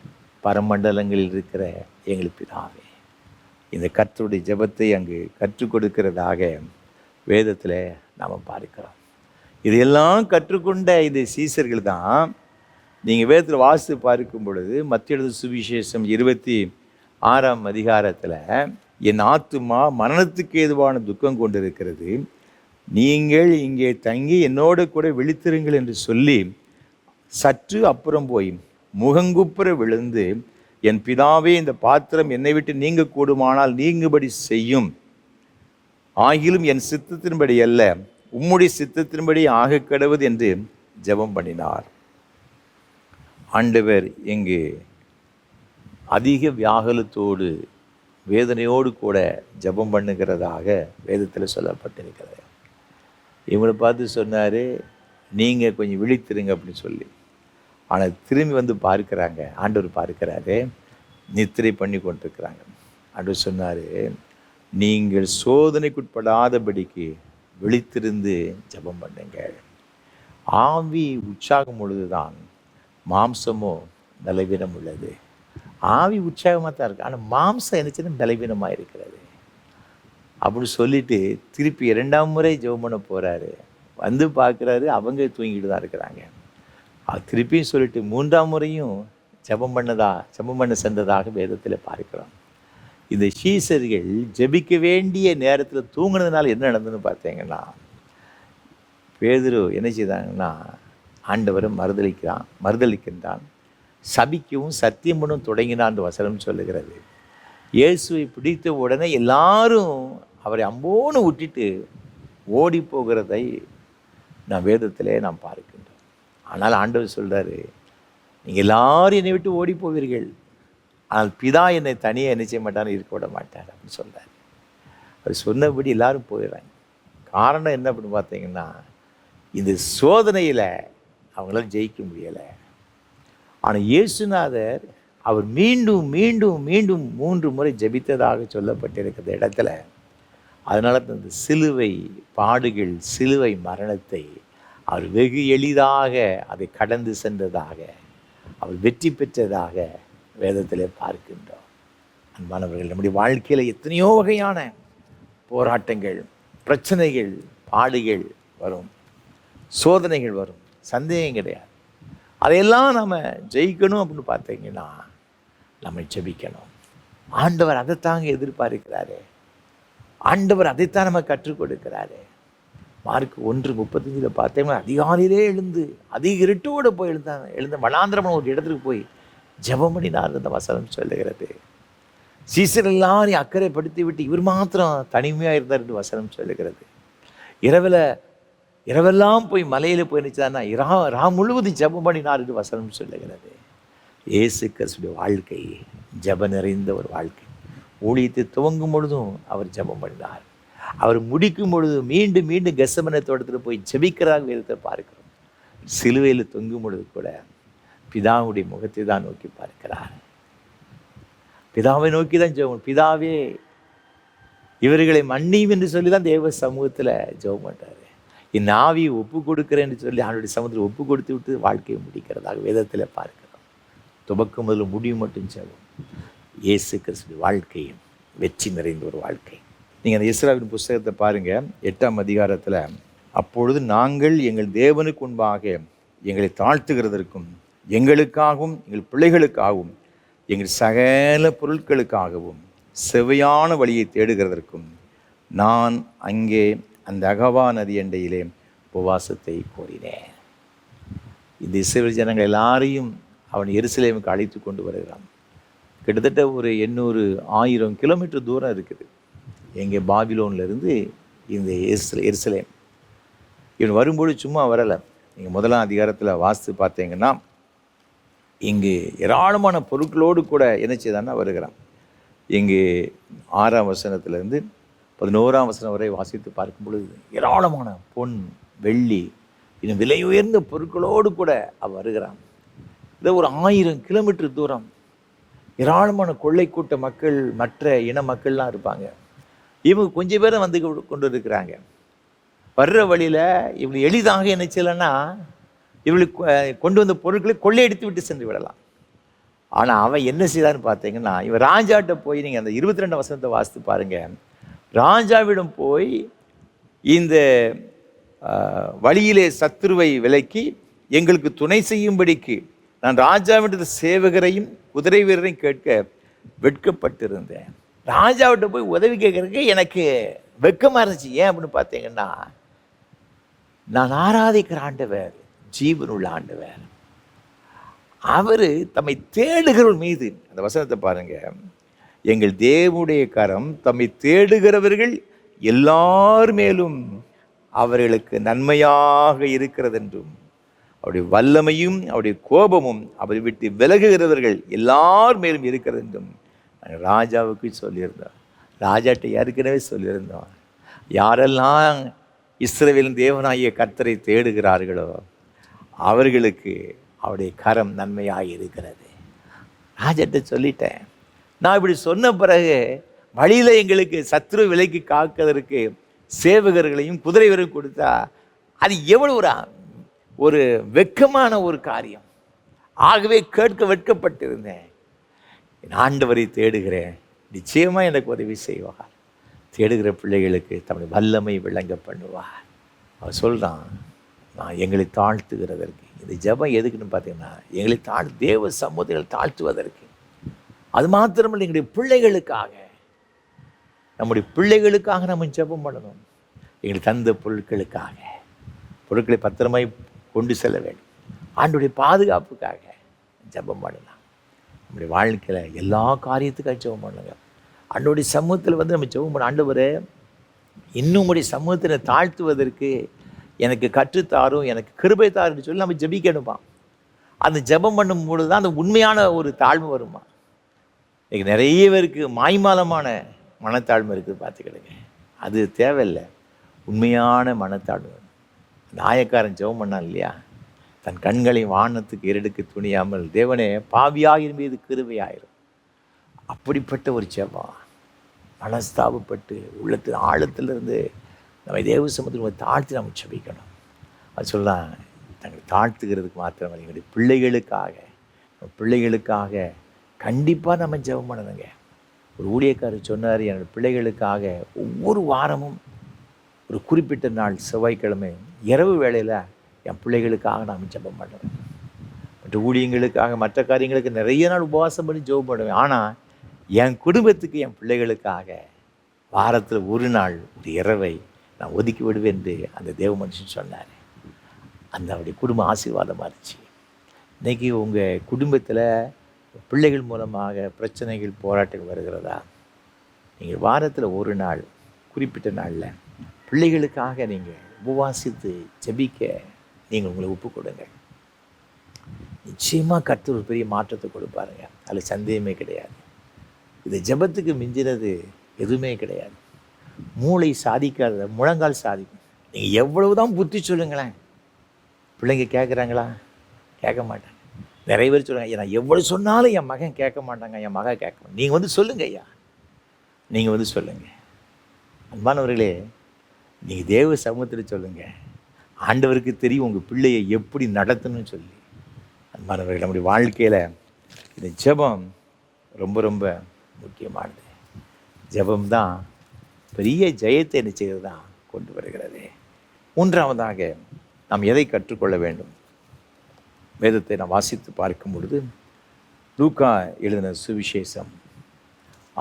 பரமண்டலங்களில் இருக்கிற எங்கள் பிதாவே, இந்த கர்த்தருடைய ஜெபத்தை அங்கு கற்றுக் கொடுக்கிறதாக வேதத்தில் நாம் பார்க்கிறோம். இதையெல்லாம் கற்றுக்கொண்ட இந்த சீசர்கள் தான் நீங்கள் வேதத்தில் வாசித்து பார்க்கும் பொழுது மத்திய எழுதின சுவிசேஷம் 26ஆம் அதிகாரத்தில், என் ஆத்துமா மரணத்துக்கு ஏதுவான துக்கம் கொண்டிருக்கிறது, நீங்கள் இங்கே தங்கி என்னோடு கூட விழித்திருங்கள் என்று சொல்லி சற்று அப்புறம் போய் முகங்குப்புற விழுந்து, என் பிதாவே, இந்த பாத்திரம் என்னை விட்டு நீங்க கூடுமானால் நீங்கும்படி செய்யும், ஆகிலும் என் சித்தத்தின்படி அல்ல உம்முடைய சித்தத்தின்படி ஆக கடவுது என்று ஜெபம் பண்ணினார். ஆண்டவர் இங்கு அதிக வியாகுலத்தோடு வேதனையோடு கூட ஜெபம் பண்ணுகிறதாக வேதத்தில் சொல்லப்பட்டிருக்கிறது. இவங்களை பார்த்து சொன்னார், நீங்கள் கொஞ்சம் விழித்திருங்க அப்படின்னு சொல்லி. ஆனால் திரும்பி வந்து பார்க்குறாங்க, ஆண்டவர் பார்க்குறாரு, நித்திரை பண்ணி கொண்டிருக்கிறாங்க. ஆண்டவர் சொன்னார், நீங்கள் சோதனைக்குட்படாதபடிக்கு விழித்திருந்து ஜெபம் பண்ணுங்க. ஆவி உற்சாகம் பொழுதுதான் மாம்சமோ பலவீனம் உள்ளது. ஆவி உற்சாகமாக தான் இருக்குது, ஆனால் மாம்சம் என்னச்சுன்னா பலவீனமாக இருக்கிறது அப்படி சொல்லிட்டு திருப்பி 2ஆம் முறை ஜெபம் பண்ண போகிறாரு. வந்து பார்க்குறாரு, அவங்க தூங்கிட்டு தான் இருக்கிறாங்க. அது திருப்பியும் சொல்லிட்டு 3ஆம் முறையும் ஜெபம் பண்ண சென்றதாக வேதத்தில் பார்க்கிறோம். இந்த சீசர்கள் ஜெபிக்க வேண்டிய நேரத்தில் தூங்கினதுனால என்ன நடந்ததுன்னு பார்த்தீங்கன்னா, பேதுரு என்ன செய்தாங்கன்னா, ஆண்டவரை மறுதலிக்கின்றான், சபிக்கவும் சத்தியம் பண்ணவும் தொடங்கினான் வசனம் சொல்லுகிறது. இயேசுவை பிடித்த உடனே எல்லாரும் அவரை அம்போன்னு விட்டுட்டு ஓடி போகிறதை நான் வேதத்திலே நாம் பார்க்கின்றோம். ஆனால் ஆண்டவர் சொல்கிறாரு, நீங்கள் எல்லாரும் என்னை விட்டு ஓடி போவீர்கள், ஆனால் பிதா என்னை தனியாக என்ன செய்ய மாட்டார், இருக்க விட மாட்டார் அப்படின்னு சொல்கிறார். அவர் சொன்னபடி எல்லாரும் போயிடுறாங்க. காரணம் என்ன அப்படின்னு பார்த்தீங்கன்னா, இந்த சோதனையில் அவங்களால ஜெயிக்க முடியலை. ஆனால் இயேசுநாதர் அவர் மீண்டும் மீண்டும் மீண்டும் 3 முறை ஜெபித்ததாக சொல்லப்பட்டிருக்கிற இடத்துல, அதனால இந்த சிலுவை பாடுகள், சிலுவை மரணத்தை அவர் வெகு எளிதாக அதை கடந்து சென்றதாக, அவர் வெற்றி பெற்றதாக வேதத்திலே பார்க்கின்றோம். அன்பானவர்கள், நம்முடைய வாழ்க்கையில் எத்தனையோ வகையான போராட்டங்கள், பிரச்சனைகள், பாடுகள் வரும், சோதனைகள் வரும், சந்தேகம் கிடையாது. அதையெல்லாம் நம்ம ஜெயிக்கணும் அப்படின்னு பார்த்தீங்கன்னா நம்ம ஜெபிக்கணும். ஆண்டவர் அதைத்தாங்க எதிர்பார்க்கிறாரு. ஆண்டவர் அதைத்தான் நம்ம கற்றுக் கொடுக்கிறாரு. மார்க் 1:35 பார்த்தீங்கன்னா, அதிகாலையிலே எழுந்து அதிக இருட்டோடு போய் எழுந்த வனாந்திரமான ஒரு இடத்துக்கு போய் ஜெபம் பண்ணினார் அந்த வசனம் சொல்லுகிறது. சீசர் எல்லாரையும் அக்கறைப்படுத்தி விட்டு இவர் மாத்திரம் தனிமையாக இருந்தார் என்று வசனம் சொல்லுகிறது. இரவெல்லாம் போய் மலையில் போய் நினைச்சான்னா ரா முழுவதும் ஜெபம் பண்ணினார் என்று வசனம் சொல்லுகிறது. இயேசு கிறிஸ்துவின் வாழ்க்கை ஜெப நிறைந்த ஒரு வாழ்க்கை. ஊழியத்தை துவங்கும் பொழுதும் அவர் ஜெபம் பண்ணினார். அவர் முடிக்கும் பொழுது மீண்டும் மீண்டும் கெத்செமனே தோட்டத்தில் போய் ஜெபிக்கிறாங்க வேதத்தை பார்க்கிறோம். சிலுவையில் தொங்கும் பொழுது கூட பிதாவுடைய முகத்தை தான் நோக்கி பார்க்கிறார். பிதாவை நோக்கி தான் ஜெபம். பிதாவே இவர்களை மன்னியும் என்று சொல்லி தான் தேவ சமூகத்தில் ஜெபம் பண்ணுறாரு. என் ஆவியை ஒப்பு கொடுக்குறேன் என்று சொல்லி அவனுடைய சமூகத்தில் ஒப்பு கொடுத்து விட்டு வாழ்க்கையை முடிக்கிறதாக வேதத்தில் பார்க்கிறோம். துவக்கம் முதல்ல முடியும் மட்டும் ஜெபம். இயேசு கிறிஸ்து வாழ்க்கையும் வெற்றி நிறைந்த ஒரு வாழ்க்கை. நீங்கள் அந்த எஸ்ராவின் புஸ்தகத்தை பாருங்கள், 8ஆம் அதிகாரத்தில், அப்பொழுது நாங்கள் எங்கள் தேவனுக்கு முன்பாக எங்களை தாழ்த்துகிறதற்கும் எங்களுக்காகவும் எங்கள் பிள்ளைகளுக்காகவும் எங்கள் சகல பொருட்களுக்காகவும் செவையான வழியை தேடுகிறதற்கும் நான் அங்கே அந்த அகவா நதி அண்டையிலே உபவாசத்தை கோரினேன். இந்த இஸ்ரவேல் ஜனங்கள் எல்லாரையும் அவன் எருசலேமுக்கு அழைத்து கொண்டு வருகிறான். கிட்டத்தட்ட ஒரு 800-1000 கிலோமீட்டர் தூரம் இருக்குது எங்கே பாபிலோன்லேருந்து இந்த எருசலேம். இவன் வரும்போது சும்மா வரலை. நீங்கள் 1ஆம் அதிகாரத்தில் வாசித்து பார்த்தீங்கன்னா, இங்கு ஏராளமான பொருட்களோடு கூட என்ன செய்தான்னா வருகிறான். இங்கு 6ஆம் வசனத்திலேருந்து 11ஆம் வசனம் வரை வாசித்து பார்க்கும் பொழுது ஏராளமான பொன், வெள்ளி, இன்னும் விலை உயர்ந்த பொருட்களோடு கூட அவன் வருகிறான். இதை ஒரு 1000 கிலோமீட்டர் தூரம் ஏராளமான கொள்ளை கூட்ட மக்கள், மற்ற இன மக்கள்லாம் இருப்பாங்க. இவங்க கொஞ்சம் பேரை வந்து கொண்டு இருக்கிறாங்க. வர்ற வழியில் இவங்க எளிதாக என்ன செய்யலைன்னா, இவளுக்கு கொண்டு வந்த பொருட்களை கொள்ளையடித்து விட்டு சென்று விடலாம். ஆனால் அவன் என்ன செய்தான்னு பார்த்தீங்கன்னா, இவன் ராஜாட்ட போய், நீங்கள் அந்த 22ஆம் வசனத்தை வாசித்து பாருங்கள், ராஜாவிடம் போய் இந்த வழியிலே சத்துருவை விலக்கி எங்களுக்கு துணை செய்யும்படிக்கு நான் ராஜாவிட சேவகரையும் குதிரை வீரரையும் கேட்க வெட்கப்பட்டிருந்தேன். ராஜாவிட்ட போய் உதவி கேட்கறதுக்கு எனக்கு வெட்கமாக இருந்துச்சு. ஏன் அப்படின்னு பார்த்தீங்கன்னா, நான் ஆராதிக்கிற ஆண்டவர் ஜீவனுள்ள ஆண்டவர். அவர் தம்மை தேடுகிறவர்கள் மீது, அந்த வசனத்தை பாருங்க, எங்கள் தேவனுடைய கரம் தம்மை தேடுகிறவர்கள் எல்லார் மேலும் அவர்களுக்கு நன்மையாக இருக்கிறது என்றும் அவருடைய வல்லமையும் அவருடைய கோபமும் அவரை விட்டு விலகுகிறவர்கள் எல்லார் மேலும் இருக்கிறது என்றும் நாங்கள் ராஜாவுக்கு சொல்லியிருந்தோம். ராஜாட்ட ஏற்கனவே சொல்லியிருந்தோம், யாரெல்லாம் இஸ்ரவேலின் தேவனாகிய கர்த்தரை தேடுகிறார்களோ அவர்களுக்கு அவருடைய கரம் நன்மையாக இருக்கிறது. ராஜாட்ட சொல்லிட்டேன். நான் இப்படி சொன்ன பிறகு வழியில் எங்களுக்கு சத்ரு விலைக்கு காக்கிறதுக்கு சேவகர்களையும் குதிரை வீரரும் கொடுத்தா அது எவ்வளவு ஒரு வெட்கமான ஒரு காரியம். ஆகவே கேட்க வெட்கப்பட்டிருந்தேன். என் ஆண்டவரை தேடுகிறேன், நிச்சயமாக எனக்கு உதவி செய்வார். தேடுகிற பிள்ளைகளுக்கு தம்முடைய வல்லமை விளங்க பண்ணுவார். அவர் சொல்கிறான், நான் எங்களை தாழ்த்துகிறதற்கு. இந்த ஜெபம் எதுக்குன்னு பார்த்தீங்கன்னா, எங்களை தேவ சமூகத்தில் தாழ்த்துவதற்கு. அது மாத்திரமல்ல, எங்களுடைய பிள்ளைகளுக்காக, நம்முடைய பிள்ளைகளுக்காக நம்ம ஜெபம் பண்ணணும். எங்களுக்கு தந்த பொருட்களை பத்திரமாய் கொண்டு செல்ல வேண்டும். ஆண்டவருடைய பாதுகாப்புக்காக ஜெபம் பண்ணலாம். நம்முடைய வாழ்க்கையில் எல்லா காரியத்துக்காக ஜெபம் பண்ணுங்க. ஆண்டவருடைய சமூகத்தில் நம்ம ஜெபம் பண்ண, ஆண்டவரே இன்னும் உடைய சமூகத்தை தாழ்த்துவதற்கு எனக்கு கற்றுத்தாரும், எனக்கு கிருபை தாருன்னு சொல்லி நம்ம ஜெபிக்கணுமா. அந்த ஜெபம் பண்ணும்போது தான் அந்த உண்மையான ஒரு தாழ்வு வருமா. இன்னைக்கு நிறைய பேருக்கு மாய்மாலமான மனத்தாழ்மை இருக்குது, பார்த்துக்கிடுங்க. அது தேவையில்லை. உண்மையான மனத்தாழ்வு. அந்த ஆயக்காரன் ஜெபம் பண்ணான் இல்லையா, தன் கண்களை வானத்துக்கு ஏறெடுக்க துணியாமல், தேவனே பாவியாகிற மீது கிருபையாயிரும். அப்படிப்பட்ட ஒரு ஜெபம், மனஸ்தாபப்பட்டு உள்ளத்தின் ஆழத்திலிருந்து நம்ம தேவ சமூகத்தில் தாழ்த்தி நம்ம ஜெபிக்கணும். அது சொல்லலாம், தங்களை தாழ்த்துகிறதுக்கு மாத்திரமல்ல, எங்களுடைய பிள்ளைகளுக்காக கண்டிப்பாக நம்ம ஜெபம் பண்ணணுங்க. ஒரு ஊழியக்காரர் சொன்னார், என்னோடய பிள்ளைகளுக்காக ஒவ்வொரு வாரமும் ஒரு குறிப்பிட்ட நாள் செவ்வாய்க்கிழமை இரவு வேளையில் என் பிள்ளைகளுக்காக நான் ஜெபம் பண்ணுவேன். மற்ற ஊழியங்களுக்காக, மற்ற காரியங்களுக்கு நிறைய நாள் உபவாசம் பண்ணி ஜெபம் பண்ணுவேன். ஆனால் என் குடும்பத்துக்கு, என் பிள்ளைகளுக்காக வாரத்தில் ஒரு நாள் ஒரு இரவை நான் ஒதுக்கி விடுவேன் என்று அந்த தேவ மனுஷன் சொன்னார். அந்த அவருடைய குடும்பம் ஆசீர்வாதமாக இருந்துச்சு. இன்றைக்கி உங்கள் குடும்பத்தில் பிள்ளைகள் மூலமாக பிரச்சனைகள், போராட்டங்கள் வருகிறதா? நீங்கள் வாரத்தில் ஒரு நாள் குறிப்பிட்ட நாளில் பிள்ளைகளுக்காக நீங்கள் உபவாசித்து ஜெபிக்க நீங்கள் உங்களை ஒப்பு கொடுங்க. நிச்சயமாக கர்த்தர் ஒரு பெரிய மாற்றத்தை கொடுப்பாருங்க. அதில் சந்தேகமே கிடையாது. இந்த ஜெபத்துக்கு மிஞ்சினது எதுவுமே கிடையாது. மூளை சாதிக்காத முழங்கால் சாதிக்கும். நீங்கள் எவ்வளவு தான் புத்தி சொல்லுங்களேன், பிள்ளைங்க கேட்குறாங்களா? கேட்க மாட்டாங்க. நிறைய பேர் சொல்லுவாங்க, நான் எவ்வளோ சொன்னாலும் என் மகன் கேட்க மாட்டாங்க, என் மகன் கேட்க மாட்டாங்க. நீங்கள் சொல்லுங்க ஐயா, நீங்கள் சொல்லுங்கள். அன்பானவர்களே, நீங்கள் தேவ சமூகத்தில் சொல்லுங்கள். ஆண்டவருக்கு தெரியும் உங்கள் பிள்ளையை எப்படி நடத்தணும்னு சொல்லி. அன்பானவர்கள், நம்முடைய வாழ்க்கையில் இந்த ஜெபம் ரொம்ப ரொம்ப முக்கியமானது. ஜெபம்தான் பெரிய ஜெயத்தை என்ன செய்கிறது தான் கொண்டு வருகிறது. மூன்றாவதாக நாம் எதை கற்றுக்கொள்ள வேண்டும்? வேதத்தை நாம் வாசித்து பார்க்கும் பொழுது, லூக்கா எழுதின சுவிசேஷம்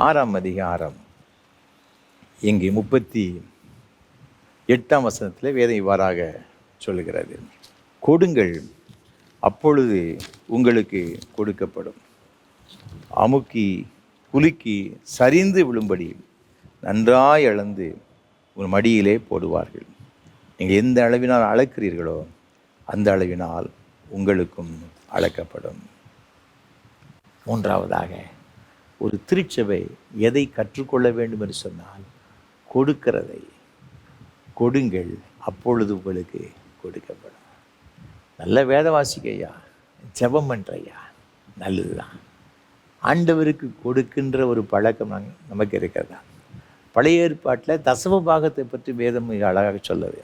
6ஆம் அதிகாரம் இங்கே 38ஆம் வசனத்தில் வேதம் இவ்வாறாக சொல்லுகிறது, கொடுங்கள் அப்பொழுது உங்களுக்கு கொடுக்கப்படும், அமுக்கி குலுக்கி சரிந்து விழும்படி நன்றாய் அளந்து உன் மடியிலே போடுவார்கள். நீங்கள் எந்த அளவினால் அளக்கிறீர்களோ அந்த அளவினால் உங்களுக்கும் அளக்கப்படும். மூன்றாவதாக, ஒரு திருச்சபை எதை கற்றுக்கொள்ள வேண்டும் என்று சொன்னால், கொடுக்கிறதை. கொடுங்கள் அப்பொழுது உங்களுக்கு கொடுக்கப்படும். நல்ல வேதவாசிக்கையா, ஜெபம் பண்ணுறையா, நல்லது தான். ஆண்டவருக்கு கொடுக்கின்ற ஒரு பழக்கம் நமக்கு இருக்கிறதா? பழைய ஏற்பாட்டில் தசம பாகத்தை பற்றி வேதம் மிக அழகாக சொல்லுது.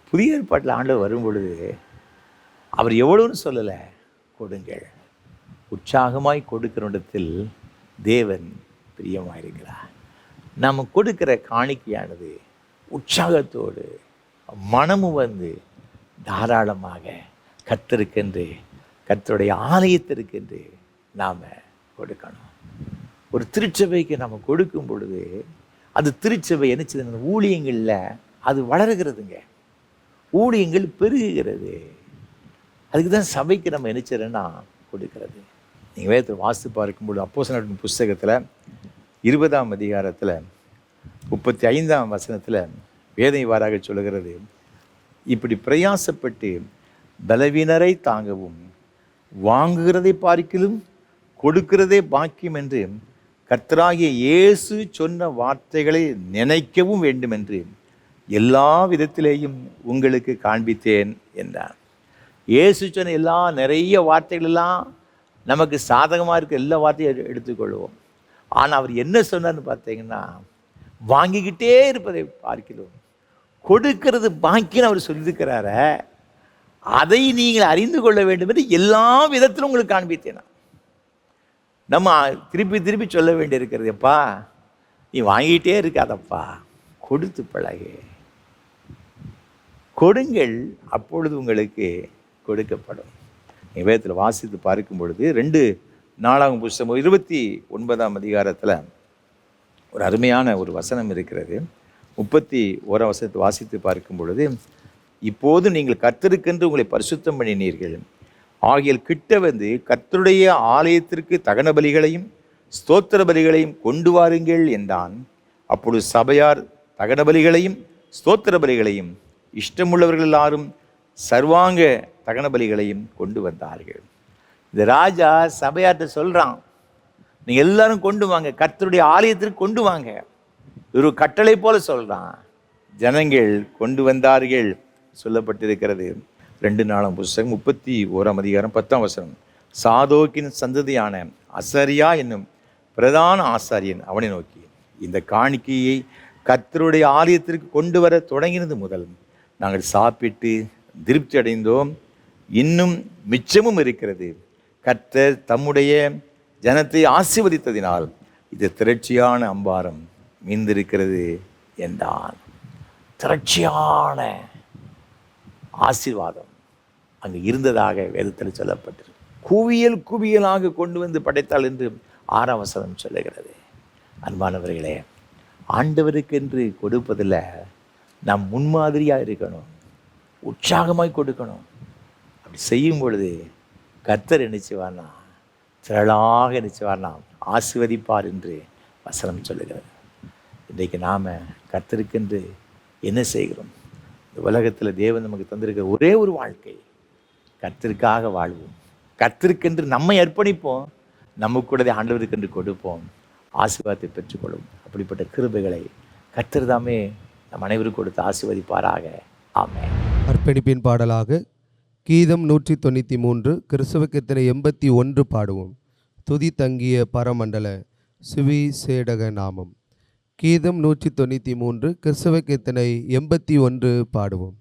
புதிய ஏற்பாட்டில் ஆண்டவர் வரும் பொழுது அவர் எவ்வளோன்னு சொல்லலை, கொடுங்கள். உற்சாகமாய் கொடுக்கிற இடத்தில் தேவன் பிரியமாயிருக்கிறார். நாம் கொடுக்கிற காணிக்கையானது உற்சாகத்தோடு மனமும் வந்து தாராளமாக கர்த்தருக்கென்று, கர்த்தருடைய ஆலயத்திற்கென்று நாம் கொடுக்கணும். ஒரு திருச்சபைக்கு நாம் கொடுக்கும் பொழுது அந்த திருச்சபை என்ன செய்யுது? ஊழியங்களில் அது வளருகிறதுங்க, ஊழியங்கள் பெருகுகிறது. அதுக்கு தான் சபைக்கு நம்ம என்ன செய்யறோன்னா கொடுக்கிறது. நீங்கள் வேதத்தை வாசித்து பார்க்கும்போது அப்போஸ்தலர் புஸ்தகத்தில் 20ஆம் அதிகாரத்தில் 35ஆம் வசனத்தில் வேதம் இவ்வாறாக சொல்லுகிறது, இப்படி பிரயாசப்பட்டு பலவீனரை தாங்கவும் வாங்குகிறதை பார்க்கிலும் கொடுக்கிறதே பாக்கியம் என்று கர்த்தராகிய இயேசு சொன்ன வார்த்தைகளை நினைக்கவும் வேண்டும் என்று எல்லா விதத்திலேயும் உங்களுக்கு காண்பித்தேன் என்றார். இயேசு சொன்ன நிறைய வார்த்தைகள் எல்லாம் நமக்கு சாதகமாக இருக்க எல்லா வார்த்தையும் எடுத்துக்கொள்வோம். ஆனால் அவர் என்ன சொன்னார்னு பார்த்தீங்கன்னா, வாங்கிக்கிட்டே இருப்பதை பார்க்கிறோம், கொடுக்கிறது பாக்கின்னு அவர் சொல்லியிருக்கிறார, அதை நீங்கள் அறிந்து கொள்ள வேண்டும் என்று எல்லா விதத்திலும் உங்களுக்கு காண்பித்தேன். நம்ம திருப்பி திருப்பி சொல்ல வேண்டியிருக்கிறது, எப்பா நீ வாங்கிட்டே இருக்காதப்பா, கொடுத்து பழகு, கொடுங்கள், அப்பொழுது உங்களுக்கு கொடுக்கப்படும். வேதத்தில் வாசித்து பார்க்கும் பொழுது 2 நாளாகும் புஸ்தகம் 29ஆம் அதிகாரத்தில் ஒரு அருமையான ஒரு வசனம் இருக்கிறது. 31 வசனத்தை வாசித்து பார்க்கும் பொழுது, இப்போது நீங்கள் கர்த்தருக்கென்று உங்களை பரிசுத்தம் பண்ணினீர்கள், ஆகியல் கிட்ட வந்து கர்த்தருடைய ஆலயத்திற்கு தகன பலிகளையும் ஸ்தோத்திர பலிகளையும் கொண்டு வாருங்கள் என்றான். அப்பொழுது சபையார் தகன பலிகளையும் ஸ்தோத்திர பலிகளையும் இஷ்டமுள்ளவர்கள் எல்லாரும் சர்வாங்க தகன பலிகளையும் கொண்டு வந்தார்கள். இந்த ராஜா சபையார்ட்ட சொல்கிறான், நீங்கள் எல்லாரும் கொண்டு வாங்க, கர்த்தருடைய ஆலயத்திற்கு கொண்டு வாங்க. ஒரு கட்டளை போல சொல்கிறான். ஜனங்கள் கொண்டு வந்தார்கள் சொல்லப்பட்டிருக்கிறது. 2 நாளாம் புஸ்தகம் 31ஆம் அதிகாரம் 10ஆம் வசனம். சாதோக்கின் சந்ததியான அசரியா என்னும் பிரதான ஆசாரியன் அவனை நோக்கி, இந்த காணிக்கையை கர்த்தருடைய ஆலயத்திற்கு கொண்டு வர தொடங்கினது முதல் நாங்கள் சாப்பிட்டு திருப்தி அடைந்தோம், இன்னும் மிச்சமும் இருக்கிறது. கர்த்தர் தம்முடைய ஜனத்தை ஆசீர்வதித்ததினால் இது திரட்சியான அம்பாரம் மீந்திருக்கிறது என்றான். திரட்சியான ஆசீர்வாதம் அங்கு இருந்ததாக வேதத்தில் சொல்லப்பட்டிருக்கு. குவியல் குவியலாக கொண்டு வந்து படைத்தாள் என்று 6ஆம் வசனம் சொல்லுகிறது. அன்பானவர்களே, ஆண்டவருக்கென்று கொடுப்பதில் நாம் முன்மாதிரியாக இருக்கணும், உற்சாகமாய் கொடுக்கணும். அப்படி செய்யும் பொழுது கர்த்தர் நினைச்சுவார்னா, திரளாக நினைச்சுவார்னா ஆசீர்வதிப்பார் என்று வசனம் சொல்லுகிறது. இன்றைக்கு நாம் கர்த்தருக்கென்று என்ன செய்கிறோம்? இந்த உலகத்தில் தேவன் நமக்கு தந்திருக்கிற ஒரே ஒரு வாழ்க்கை, கர்த்தருக்காக வாழ்வோம், கர்த்தருக்கென்று நம்மை அர்ப்பணிப்போம், நமக்கு கூட ஆண்டவருக்கென்று கொடுப்போம், ஆசீர்வாதத்தை பெற்றுக்கொள்ளும். அப்படிப்பட்ட கிருபைகளை கர்த்தர் தாமே நம் அனைவரும் கொடுத்து ஆசீர்வதிப்பாராக. ஆமென். அர்ப்பணிப்பின் பாடலாக கீதம் 193, கிறிஸ்தவ கீர்த்தனை 81 பாடுவோம். துதி தங்கிய பரமண்டல சுவிசேடக நாமம். கீதம் 193, கிறிஸ்தவ கீர்த்தனை 81 பாடுவோம்.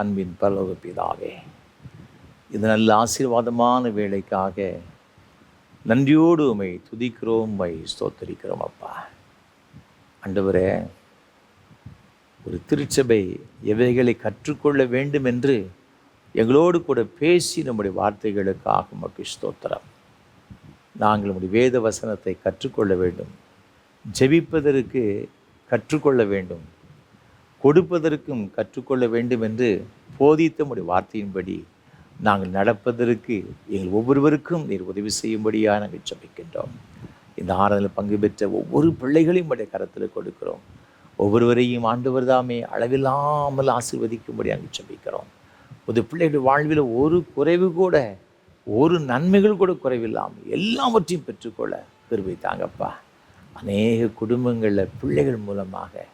அன்பின் பரலோக பிதாவே, இது நல்ல ஆசீர்வாதமான வேலைக்காக நன்றியோடு உம்மை துதிக்கிறோம், உம்மை ஸ்தோத்தரிக்கிறோம் அப்பா. ஆண்டவரே, ஒரு திருச்சபை எவைகளை கற்றுக்கொள்ள வேண்டும் என்று எங்களோடு கூட பேசி நம்முடைய வார்த்தைகளுக்காக உமக்கு ஸ்தோத்திரம். நாங்கள் நம்முடைய வேத வசனத்தை கற்றுக்கொள்ள வேண்டும், ஜெபிப்பதற்கு கற்றுக்கொள்ள வேண்டும், கொடுப்பதற்கும் கற்றுக்கொள்ள வேண்டும் என்று போதித்த நம்முடைய வார்த்தையின்படி நாங்கள் நடப்பதற்கு எங்கள் ஒவ்வொருவருக்கும் நீர் உதவி செய்யும்படியாக நாங்கள் ஜெபிக்கின்றோம். இந்த ஆராதனையில் பங்கு பெற்ற ஒவ்வொரு பிள்ளைகளையும் உடைய கரத்தில் கொடுக்கிறோம். ஒவ்வொருவரையும் ஆண்டவர் தாமே அளவில்லாமல் ஆசீர்வதிக்கும்படி நாங்கள் ஜெபிக்கிறோம். ஒரு பிள்ளைகளுடைய வாழ்வில் ஒரு குறைவு கூட, ஒரு நன்மைகள் கூட குறைவில்லாமல் எல்லாவற்றையும் பெற்றுக்கொள்ள கிருபை தாங்கப்பா. அநேக குடும்பங்களில் பிள்ளைகள் மூலமாக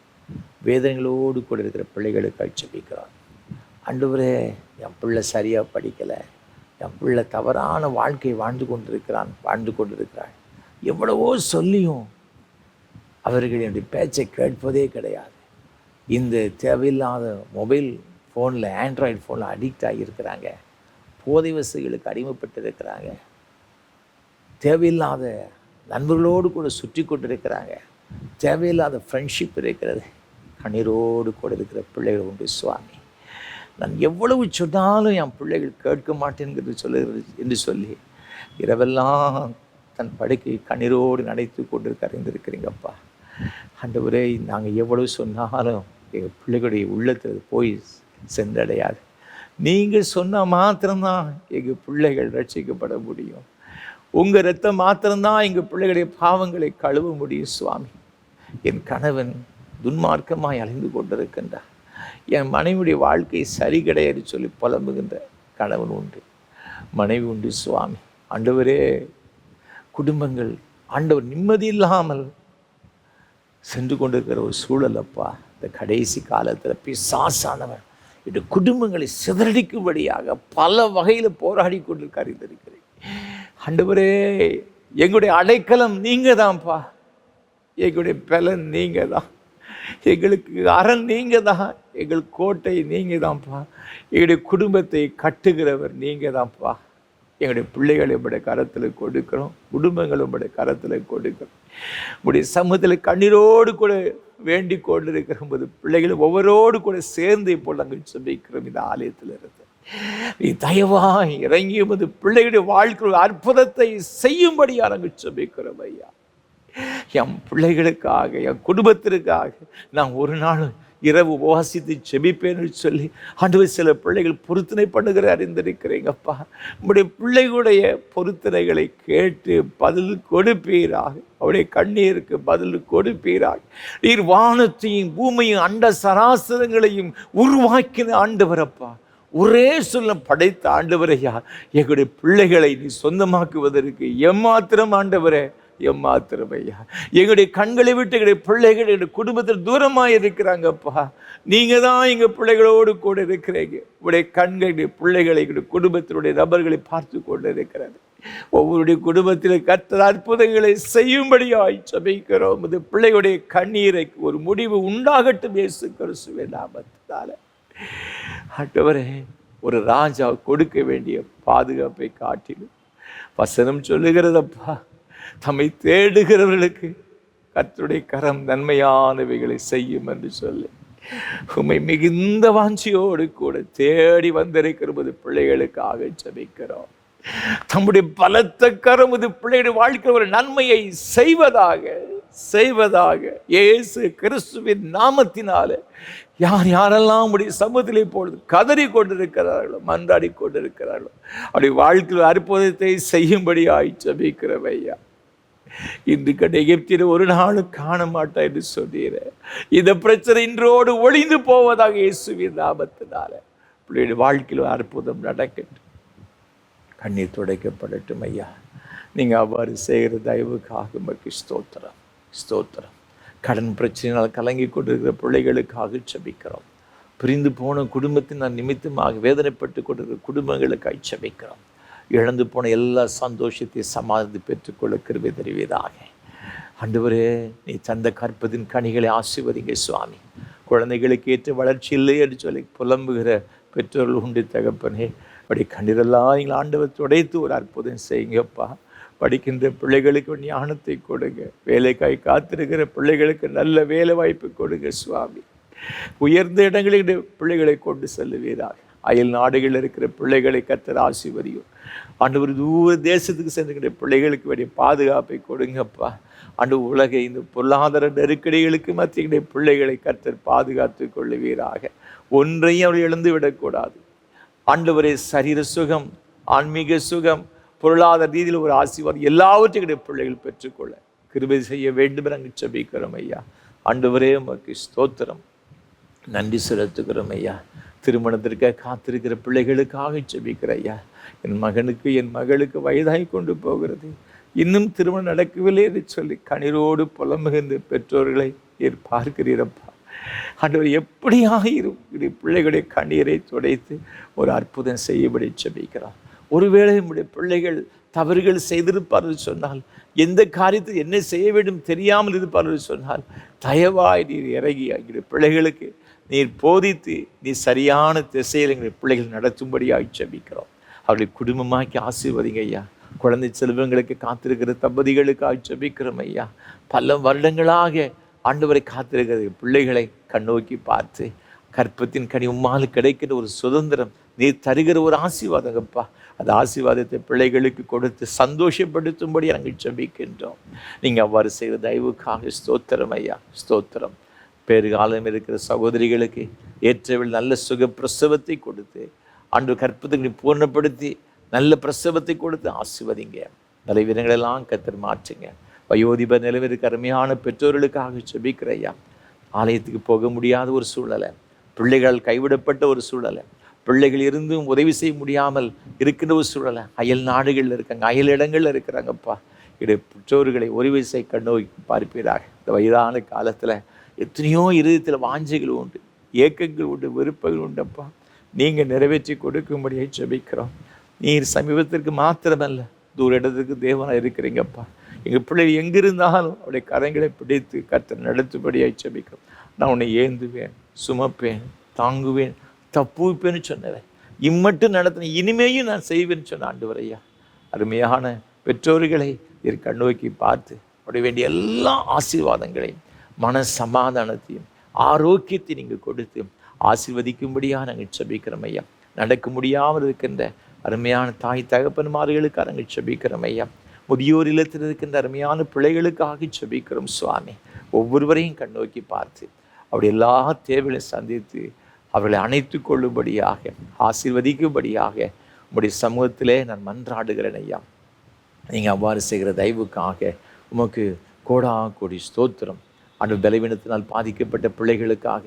வேதனைகளோடு கூட இருக்கிற பிள்ளைகளுக்கு ஜெபிக்கிறோம். ஆண்டவரே, என் பிள்ளை சரியாக படிக்கலை, என் பிள்ளை தவறான வாழ்க்கை வாழ்ந்து கொண்டிருக்கிறாள், எவ்வளவோ சொல்லியும் அவர்கள் என்னுடைய பேச்சை கேட்பதே கிடையாது. இந்த தேவையில்லாத மொபைல் ஃபோனில், ஆண்ட்ராய்டு ஃபோனில் அடிக்ட் ஆகியிருக்கிறாங்க, போதை வசதிகளுக்கு அடிமைப்பட்டு இருக்கிறாங்க, தேவையில்லாத நண்பர்களோடு கூட சுற்றி கொண்டு இருக்கிறாங்க, தேவையில்லாத ஃப்ரெண்ட்ஷிப் இருக்கிறது. கண்ணீரோடு கூட இருக்கிற பிள்ளைகள் உண்டு சுவாமி. நான் எவ்வளவு சொன்னாலும் என் பிள்ளைகள் கேட்க மாட்டேங்கிறது என்று சொல்லி இரவெல்லாம் தன் படுக்கை கண்ணீரோடு நடைத்து கொண்டு அறிந்திருக்கிறீங்கப்பா. ஆண்டவரே, நாங்கள் எவ்வளவு சொன்னாலும் எங்கள் பிள்ளைகளுடைய உள்ளத்தில் போய் சென்றடையாது. நீங்கள் சொன்னால் மாத்திரம்தான் எங்கள் பிள்ளைகள் ரட்சிக்கப்பட முடியும். உங்கள் ரத்தம் மாத்திரம்தான் எங்கள் பிள்ளைகளுடைய பாவங்களை கழுவ முடியும் சுவாமி. என் கணவன் துன்மார்க்கமாய் அலைந்து கொண்டிருக்கின்றார், என் மனைவியுடைய வாழ்க்கை சரி கிடையாது சொல்லி புலம்புகின்ற கணவன் உண்டு, மனைவி உண்டு சுவாமி. ஆண்டவரே, குடும்பங்கள் ஆண்டவர் நிம்மதி இல்லாமல் சென்று கொண்டிருக்கிற ஒரு சூழல் அப்பா. இந்த கடைசி காலத்தில் பிசாசானவன் இந்த குடும்பங்களை சிதறடிக்கும்படியாக பல வகையில் போராடி கொண்டு அறிந்திருக்கிறேன். ஆண்டவரே, எங்களுடைய அடைக்கலம் நீங்கள் தான்ப்பா, எங்களுடைய பலன் நீங்கள் தான், எங்களுக்கு அரண் நீங்கள் தான், எங்கள் கோட்டை நீங்கள் தான்ப்பா, எங்களுடைய குடும்பத்தை கட்டுகிறவர் நீங்கள் தான்ப்பா. எங்களுடைய பிள்ளைகளை உங்களுடைய கரத்தில் கொடுக்கிறோம், குடும்பங்களை உங்களுடைய கரத்தில் கொடுக்கிறோம். உங்களுடைய சமூகத்தில் கண்ணீரோடு கூட வேண்டிக் கொண்டு இருக்கிற போது பிள்ளைகள் ஒவ்வொருவோடு கூட சேர்ந்து இப்போ நாங்கள் ஜெபிக்கிறோம். இந்த ஆலயத்தில் இருந்து நீ தயவாய் இறங்கி போது பிள்ளைகளுடைய வாழ்க்கை அற்புதத்தை செய்யும்படியாக நாங்கள் ஜெபிக்கிறோம் ஐயா. என் பிள்ளைகளுக்காக, என் குடும்பத்திற்காக நான் ஒரு நாள் இரவு உபவாசித்து ஜெபிப்பேன்னு சொல்லி ஆண்டவர் சில பிள்ளைகள் பொருத்தனை பண்ணுகிற அறிந்திருக்கிறீங்கப்பா. உங்களுடைய பிள்ளைகளுடைய பொருத்தனைகளை கேட்டு பதில் கொடுப்பீராக, அவருடைய கண்ணீருக்கு பதில் கொடுப்பீராக. நீர் வானத்தையும் பூமியும் அண்ட சராசரங்களையும் உருவாக்கின ஆண்டவரப்பா, ஒரே சொல்ல படைத்த ஆண்டவரையா, எங்களுடைய பிள்ளைகளை நீ சொந்தமாக்குவதற்கு எம்மாத்திரம் ஆண்டவரே, எம்மாத்திரம் ஐயா. எங்களுடைய கண்களை விட்டு எங்களுடைய பிள்ளைகள் எங்களுடைய குடும்பத்தில் தூரமாக இருக்கிறாங்கப்பா. நீங்கள் தான் எங்கள் பிள்ளைகளோடு கூட இருக்கிறீங்க. உங்களுடைய கண்களுடைய பிள்ளைகளை எங்களுடைய குடும்பத்தினுடைய நபர்களை பார்த்து கொண்டு இருக்கிறார். ஒவ்வொருடைய குடும்பத்தில் கர்த்தர் அற்புதங்களை செய்யும்படியாய் ஜெபிக்கிறோம். இந்த பிள்ளைகளுடைய கண்ணீரை ஒரு முடிவு உண்டாகட்டும் இயேசு கிறிஸ்துவின் நாமத்தினால. ஆண்டவரே, ஒரு ராஜா கொடுக்க வேண்டிய பாதுகாப்பை காட்டிலும் வசனம் சொல்லுகிறதப்பா, தம்மை தேடுகிறவர்களுக்கு கர்த்தருடைய கரம் நன்மையானவைகளை செய்யும் என்று சொல்லி உம்மை மிகுந்த வாஞ்சியோடு கூட தேடி வந்திருக்கிறது பிள்ளைகளுக்காக ஜெபிக்கிறோம். தம்முடைய பலத்த கரம் இது பிள்ளைகளுடைய வாழ்க்கை ஒரு நன்மையை செய்வதாக இயேசு கிறிஸ்துவின் நாமத்தினால யார் யாரெல்லாம் உடைய சமூகத்திலே பொழுது கதறி கொண்டிருக்கிறார்களோ, மன்றாடி கொண்டிருக்கிறார்களோ, அப்படி வாழ்க்கையில் அற்புதத்தை செய்யும்படியாய் ஜெபிக்கிறவையா. இன்று கண்ட எகிப்தில் ஒரு நாளும் காண மாட்டா என்று சொன்னீர, இந்த பிரச்சனை இன்றோடு ஒளிந்து போவதாக இயேசுவின் நாமத்தினால பிள்ளைகளுடைய வாழ்க்கையில் அற்புதம் நடக்கட்டும், கண்ணீர் துடைக்கப்படட்டும் ஐயா. நீங்கள் அவ்வாறு செய்கிற தயவுக்காக உமக்கு ஸ்தோத்திரம். கடன் பிரச்சனையால் கலங்கி கொண்டிருக்கிற பிள்ளைகளுக்காக ஜெபிக்கிறோம். பிரிந்து போன குடும்பத்தின் நான் நிமித்தமாக வேதனைப்பட்டு கொண்டிருக்கிற குடும்பங்களுக்காக ஜெபிக்கிறோம். இழந்து போன எல்லா சந்தோஷத்தை சமாதானத்தை பெற்றுக்கொள்ள கிருபை தருவீராக. ஆண்டவரே, நீ தந்த கற்பதின் கனிகளை ஆசீர்வதிங்க சுவாமி. குழந்தைகளுக்கு ஏற்ற வளர்ச்சி இல்லை என்று சொல்லி புலம்புகிற பெற்றோர்கள் உண்டு தகப்பனே. அப்படி கண்ணீரெல்லாம் நீங்கள் ஆண்டவர் துடைத்து ஒரு அற்புதம் செய்யுங்கப்பா. படிக்கின்ற பிள்ளைகளுக்கு ஞானத்தை கொடுங்க. வேலைக்காய் காத்திருக்கிற பிள்ளைகளுக்கு நல்ல வேலை வாய்ப்பு கொடுங்க சுவாமி. உயர்ந்த இடங்களில் பிள்ளைகளை கொண்டு செல்லுவீராக. அயல் நாடுகளில் இருக்கிற பிள்ளைகளை கர்த்தர் ஆசீர்வதியும். ஆண்டவர் தூர தேசத்துக்கு சென்றுகிற பிள்ளைகளுக்கு வேண்டிய பாதுகாப்பை கொடுங்கப்பா. ஆண்டு உலக இந்த பொருளாதார நெருக்கடிகளுக்கு மத்திய பிள்ளைகளை கர்த்தர் பாதுகாத்து கொள்ளுவீராக. ஒன்றையும் அவர் இழந்து விடக்கூடாது. ஆண்டவரே, சரீர சுகம், ஆன்மீக சுகம், பொருளாதார ரீதியில் ஒரு ஆசீர்வாதம் எல்லாவற்றையும் பிள்ளைகள் பெற்றுக்கொள்ள கிருபை செய்ய வேண்டும் நாங்கள் ஜெபிக்கிறோம் ஐயா. ஆண்டவரே, உமக்கு ஸ்தோத்திரம், நன்றி செலுத்துகிறோம் ஐயா. திருமணத்திற்காக காத்திருக்கிற பிள்ளைகளுக்காக ஜெபிக்கிற ஐயா. என் மகனுக்கு என் மகளுக்கு வயதாகி கொண்டு போகிறது, இன்னும் திருமணம் நடக்கவில்லை என்று சொல்லி கண்ணீரோடு புலம்புகின்ற பெற்றோர்களை பார்க்கிறீரப்பா. ஆண்டவர், எப்படியாயிரும் பிள்ளைகளுடைய கண்ணீரை துடைத்து ஒரு அற்புதம் செய்யபடி ஜெபிக்கிறார். ஒருவேளை நம்முடைய பிள்ளைகள் தவறுகள் செய்திருப்பார்கள் சொன்னால், எந்த காரியத்தை என்ன செய்ய வேண்டும் தெரியாமல் இருப்பார்கள் சொன்னால், தயவாய் நீர் இறங்கி எங்களுடைய பிள்ளைகளுக்கு நீர் போதித்து நீர் சரியான திசையில் எங்களுடைய பிள்ளைகள் நடத்தும்படியாக ஜெபிக்கிறோம். அவர்களை குடும்பமாக்கி ஆசீர்வதிங்க ஐயா. குழந்தை செல்வங்களுக்கு காத்திருக்கிற தம்பதிகளுக்காக ஜெபிக்கிறோம் ஐயா. பல வருடங்களாக ஆண்டவரை காத்திருக்கிற பிள்ளைகளை கண்ணோக்கி பார்த்து கற்பத்தின் கனி உம்மால் கிடைக்கிற ஒரு சுதந்திரம் நீர் தருகிற ஒரு ஆசீர்வாதங்கப்பா. அந்த ஆசீர்வாதத்தை பிள்ளைகளுக்கு கொடுத்து சந்தோஷப்படுத்தும்படி நாங்கள் ஜெபிக்கின்றோம். நீங்கள் அவ்வாறு செய்கிற தயவுக்காக ஸ்தோத்திரம் ஐயா, ஸ்தோத்திரம். பேறுகாலம் இருக்கிற சகோதரிகளுக்கு ஏற்றவில் நல்ல சுக பிரசவத்தை கொடுத்து ஆண்டு கற்பத்தை பூர்ணப்படுத்தி நல்ல பிரசவத்தை கொடுத்து ஆசீர்வதிங்க. தலைவீரங்களெல்லாம் கர்த்தர் மாற்றுங்க. வயோதிப நிலவிற்கு அருமையான பெற்றோர்களுக்காக ஜெபிக்கிற ஐயா. ஆலயத்துக்கு போக முடியாத ஒரு சூழ்நிலை, பிள்ளைகள் கைவிடப்பட்ட ஒரு சூழ்நிலை, பிள்ளைகள் இருந்தும் உதவி செய்ய முடியாமல் இருக்கின்ற ஒரு சூழ்நிலை, அயல் நாடுகளில் இருக்காங்க, அயல் இடங்களில் இருக்கிறாங்கப்பா. இடைய பெற்றோர்களை உதவி செய்ய கண்ணோக்கி பார்ப்பீராக. இந்த வயதான காலத்தில் எத்தனையோ இருதயத்தில் வாஞ்சைகள் உண்டு, ஏக்கங்கள் உண்டு, விருப்பங்கள் உண்டப்பா. நீங்கள் நிறைவேற்றி கொடுக்கும்படியாக ஜெபிக்கிறோம். நீர் சமீபத்திற்கு மாத்திரமல்ல, தூர இடத்துக்கு தேவனாக இருக்கிறீங்கப்பா. எங்கள் பிள்ளைகள் எங்கிருந்தாலும் அவருடைய கரங்களை பிடித்து கர்த்தர் நடத்தும்படியாக ஜெபிக்கிறோம். நான் உன்னை ஏந்துவேன், சுமப்பேன், தாங்குவேன், தப்புவிப்பேன்னு சொன்னவன், இம்மட்டும் நடத்தின இனிமேயும் நான் செய்வேன்னு சொன்ன ஆண்டவர் ஐயா. அருமையான பெற்றோர்களை நீர் கண்ணோக்கி பார்த்து அவருடைய வேண்டிய எல்லா ஆசீர்வாதங்களையும் மன சமாதானத்தையும் ஆரோக்கியத்தை நீங்கள் கொடுத்து ஆசீர்வதிக்கும்படியாக நாங்கள் ஜெபிக்கிறோம் ஐயா. நடக்க முடியாமல் இருக்கின்ற அருமையான தாய் தகப்பன்மார்களுக்காக நாங்கள் ஜெபிக்கிறோம் ஐயா. முதியோர் இல்லத்தில் இருக்கின்ற அருமையான பிள்ளைகளுக்காக ஜெபிக்கிறோம் சுவாமி. ஒவ்வொருவரையும் கண்ணோக்கி பார்த்து அவருடைய எல்லா தேவைகளையும் சந்தித்து அவர்களை அணைத்து கொள்ளும்படியாக ஆசீர்வதிக்கும்படியாக உங்களுடைய சமூகத்திலே நான் மன்றாடுகிறேன் ஐயா. நீங்கள் அவ்வாறு செய்கிற தயவுக்காக உமக்கு கோடா கோடி ஸ்தோத்திரம். அன்று பலவீனத்தினால் பாதிக்கப்பட்ட பிள்ளைகளுக்காக,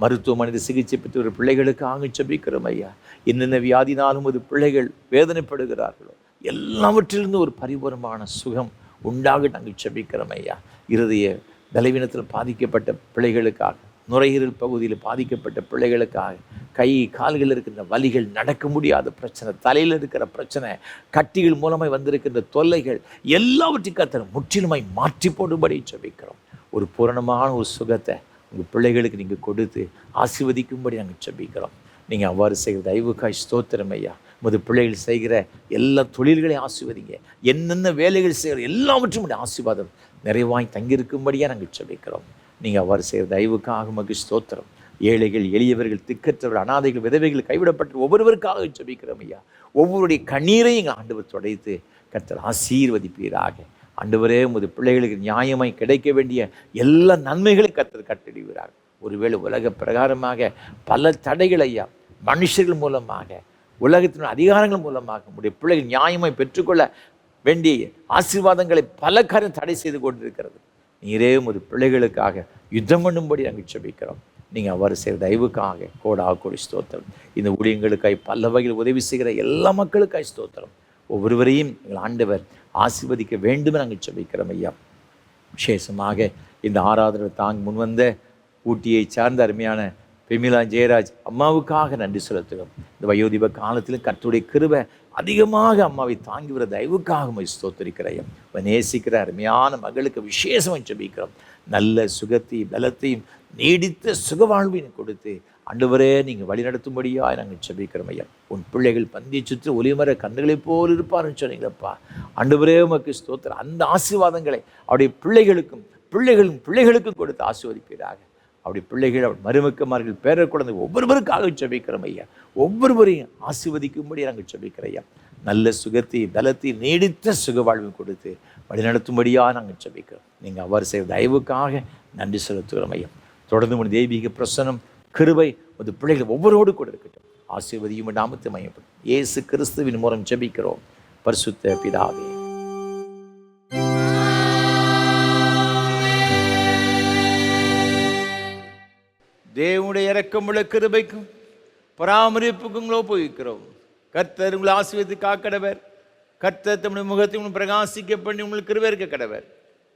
மருத்துவமனையில் சிகிச்சை பெற்ற ஒரு பிள்ளைகளுக்காக ஜெபிக்கிறோம் ஐயா. என்னென்ன வியாதினாலும் ஒரு பிள்ளைகள் வேதனைப்படுகிறார்களோ எல்லாவற்றிலிருந்து ஒரு பரிபூரமான சுகம் உண்டாக நாங்கள் ஜெபிக்கிறோம் ஐயா. இருதய பலவீனத்தில் பாதிக்கப்பட்ட பிள்ளைகளுக்காக, நுரையீரல் பகுதியில் பாதிக்கப்பட்ட பிள்ளைகளுக்காக, கை கால்கள் இருக்கின்ற வலிகள், நடக்க முடியாத பிரச்சனை, தலையில் இருக்கிற பிரச்சனை, கட்டிகள் மூலமாய் வந்திருக்கின்ற தொல்லைகள் எல்லாவற்றையும் கர்த்தர் முற்றிலுமாய் மாற்றி போடும்படி ஜெபிக்கிறோம். ஒரு பூரணமான ஒரு சுகத்தை உங்கள் பிள்ளைகளுக்கு நீங்கள் கொடுத்து ஆசீர்வதிக்கும்படி நாங்கள் ஜெபிக்கிறோம். நீங்கள் அவ்வாறு செய்கிற தயவுக்காய் ஸ்தோத்திரம் ஐயா. உமது பிள்ளைகள் செய்கிற எல்லா தொழில்களையும் ஆசீர்வதிங்க. என்னென்ன வேலைகள் செய்கிற எல்லாவற்றும் ஆசீர்வாதம் நிறைவாய் தங்கியிருக்கும்படியாக நாங்கள் ஜெபிக்கிறோம். நீங்கள் அவ்வாறு செய்கிற தயவுக்காக உமக்கு ஸ்தோத்திரம். ஏழைகள், எளியவர்கள், திக்கற்றவர்கள், அனாதைகள், விதவைகள், கைவிடப்பட்ட ஒவ்வொருவருக்காக ஜெபிக்கிறோம் ஐயா. ஒவ்வொருடைய கண்ணீரையும் எங்கள் ஆண்டவர் துடைத்து கர்த்தர் ஆசீர்வதிப்பீராக. ஆண்டவரே, உமது பிள்ளைகளுக்கு நியாயமாய் கிடைக்க வேண்டிய எல்லா நன்மைகளையும் கர்த்தர் கட்டளிடுகிறார். ஒருவேளை உலக பிரகாரமாக பல தடைகள் ஐயா, மனுஷர்கள் மூலமாக, உலகத்தின் அதிகாரங்கள் மூலமாக உடைய பிள்ளைகள் நியாயமாய் பெற்றுக்கொள்ள வேண்டிய ஆசீர்வாதங்களை பல காரியம் தடை செய்து கொண்டிருக்கிறது. நீரே உமது பிள்ளைகளுக்காக யுத்தம் பண்ணும்படி நாங்கள் ஜெபிக்கிறோம். நீங்கள் அவ்வாறு செய்கிற தயவுக்காக கோடா கோடி ஸ்தோத்திரம். இந்த ஊழியங்களுக்காய் பல வகையில் உதவி செய்கிற எல்லா மக்களுக்காய் ஸ்தோத்திரம். ஒவ்வொருவரையும் எங்கள் ஆண்டவர் ஆசீர்வதிக்க வேண்டும் நாங்கள் ஜெபிக்கிறோம் ஐயா. விசேஷமாக இந்த ஆராதனை தாங்க முன்வந்த ஊட்டியை சார்ந்த அருமையான பெமிலா ஜெயராஜ் அம்மாவுக்காக நன்றி செலுத்துகிறோம். இந்த வயோதிப காலத்திலும் கர்த்தருடைய கிருபை அதிகமாக அம்மாவை தாங்கி வர தயவுக்காக ஸ்தோத்திரிக்கிறையும் நேசிக்கிற அருமையான மகளுக்கு விசேஷமாக ஜெபிக்கிறோம். நல்ல சுகத்தையும் பலத்தையும் நீடித்த சுகவாழ்வையும் கொடுத்து ஆண்டவரே நீங்கள் வழி நடத்தும்படியாக நாங்கள் ஜெபிக்கிறோம் ஐயா. உன் பிள்ளைகள் பந்தியை சுற்றி ஒளிமர கண்ணுகளைப் போல் இருப்பார்னு சொன்னீங்களப்பா. ஆண்டவரே உமக்கு ஸ்தோத்திரம். அந்த ஆசீர்வாதங்களை அவருடைய பிள்ளைகளுக்கும் கொடுத்து ஆசீர்வதிப்பீராக. அப்படி பிள்ளைகள் அவள் மருமக்கமார்கள் பேர குழந்தை ஒவ்வொருவருக்காக ஜெபிக்கிறோம் ஐயா. ஒவ்வொருவரையும் ஆசீர்வதிக்கும்படி நாங்கள் ஜெபிக்கிறோம் ஐயா. நல்ல சுகத்தை பலத்தை நீடித்த சுகவாழ்வு கொடுத்து வழிநடத்தும்படியாக நாங்கள் ஜெபிக்கிறோம். நீங்கள் அவர் செய்த தயவுக்காக நன்றி செலுத்துகிறோம் ஐயா. தொடர்ந்து உன் தெய்வீக பிரசனம் கிருபை ஒரு பிள்ளைகள் ஒவ்வொருவோடு கூட இருக்கட்டும். ஆசீர்வதியும் நாமத்தை மையப்படும் இயேசு கிறிஸ்துவின் மூலம் ஜெபிக்கிறோம் பரிசுத்த பிதாவே. தேவனுடைய இரக்கமுள்ள கிருபைக்கும் பராமரிப்புக்கும் போய்க்கிறோம். கர்த்தர் உங்களை ஆசீர்வதித்து காக்கடவர். கர்த்தர் தம்முடைய முகத்தை உங்களுக்கு பிரகாசிக்க பண்ணி உங்களுக்கு கிருபை இருக்க கடவர்.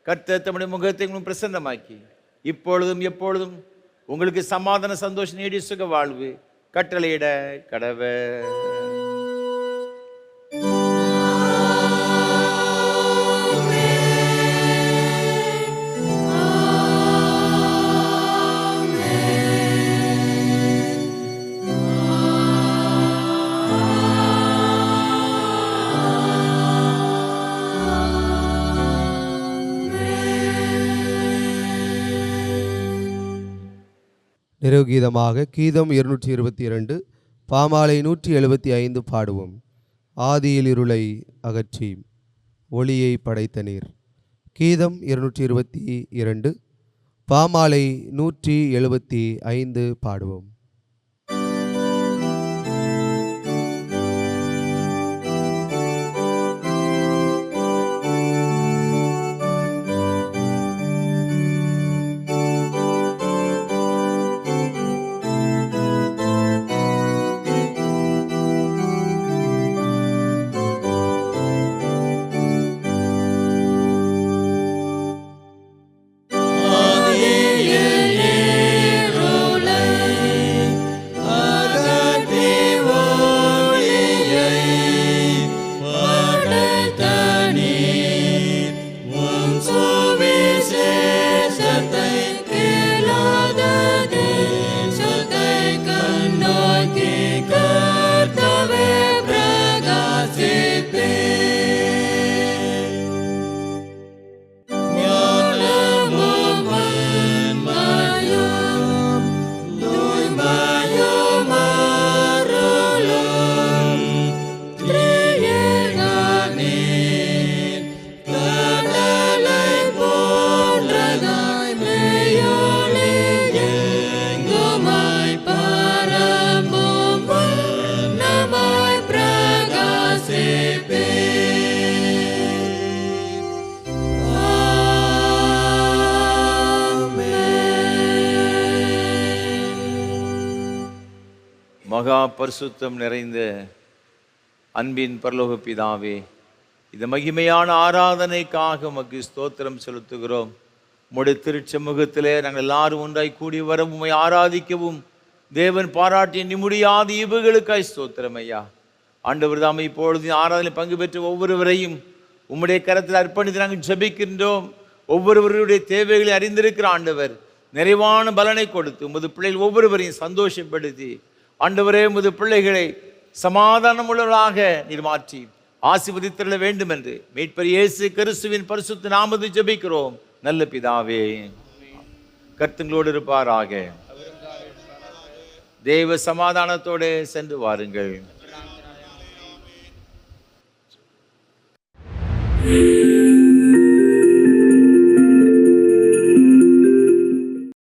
கர்த்தர் தம்முடைய முகத்தை உங்களுக்கு பிரசன்னமாக்கி இப்பொழுதும் எப்பொழுதும் உங்களுக்கு சமாதான சந்தோஷம் நீடி சுக வாழ்வு கட்டளையிட கடவர். நிறைவு கீதமாக கீதம் 222 பாமாலை 175 பாடுவோம். ஆதியில் இருளை அகற்றி ஒளியை படைத்த நீர். கீதம் 222 பாமாலை 175 பாடுவோம். மகா பரிசுத்தம் நிறைந்த அன்பின் பரலோக பிதாவே, இந்த மகிமையான ஆராதனைக்காக உமக்கு ஸ்தோத்திரம் செலுத்துகிறோம். உம்முடைய திருச்சமூகத்திலே நாங்கள் எல்லாரும் ஒன்றாய் கூடி வர உம்மை ஆராதிக்கவும் தேவன் பாராட்டிய நிமுடியாத ஈவுகளுக்காய் ஸ்தோத்திரம் ஐயா. ஆண்டவர் தாமே இப்பொழுது ஆராதனை பங்கு பெற்ற ஒவ்வொருவரையும் உம்முடைய கரத்தில் அர்ப்பணித்து நாங்கள் ஜெபிக்கின்றோம். ஒவ்வொருவருடைய தேவைகளை அறிந்திருக்கிற ஆண்டவர் நிறைவான பலனை கொடுத்து உமது பிள்ளைகள் ஒவ்வொருவரையும் சந்தோஷப்படுத்தி ஆண்டவரே உமது பிள்ளைகளை சமாதானம் உள்ளவர்களாக நீர் மாற்றி ஆசீர்வதித்திட வேண்டும் என்று மீட்பர் இயேசு கிறிஸ்துவின் பரிசுத்த நாமத்தில் ஜெபிக்கிறோம் நல்ல பிதாவே. கர்த்தங்களோடு இருப்பாராக. தேவ சமாதானத்தோடு சென்று வாருங்கள்.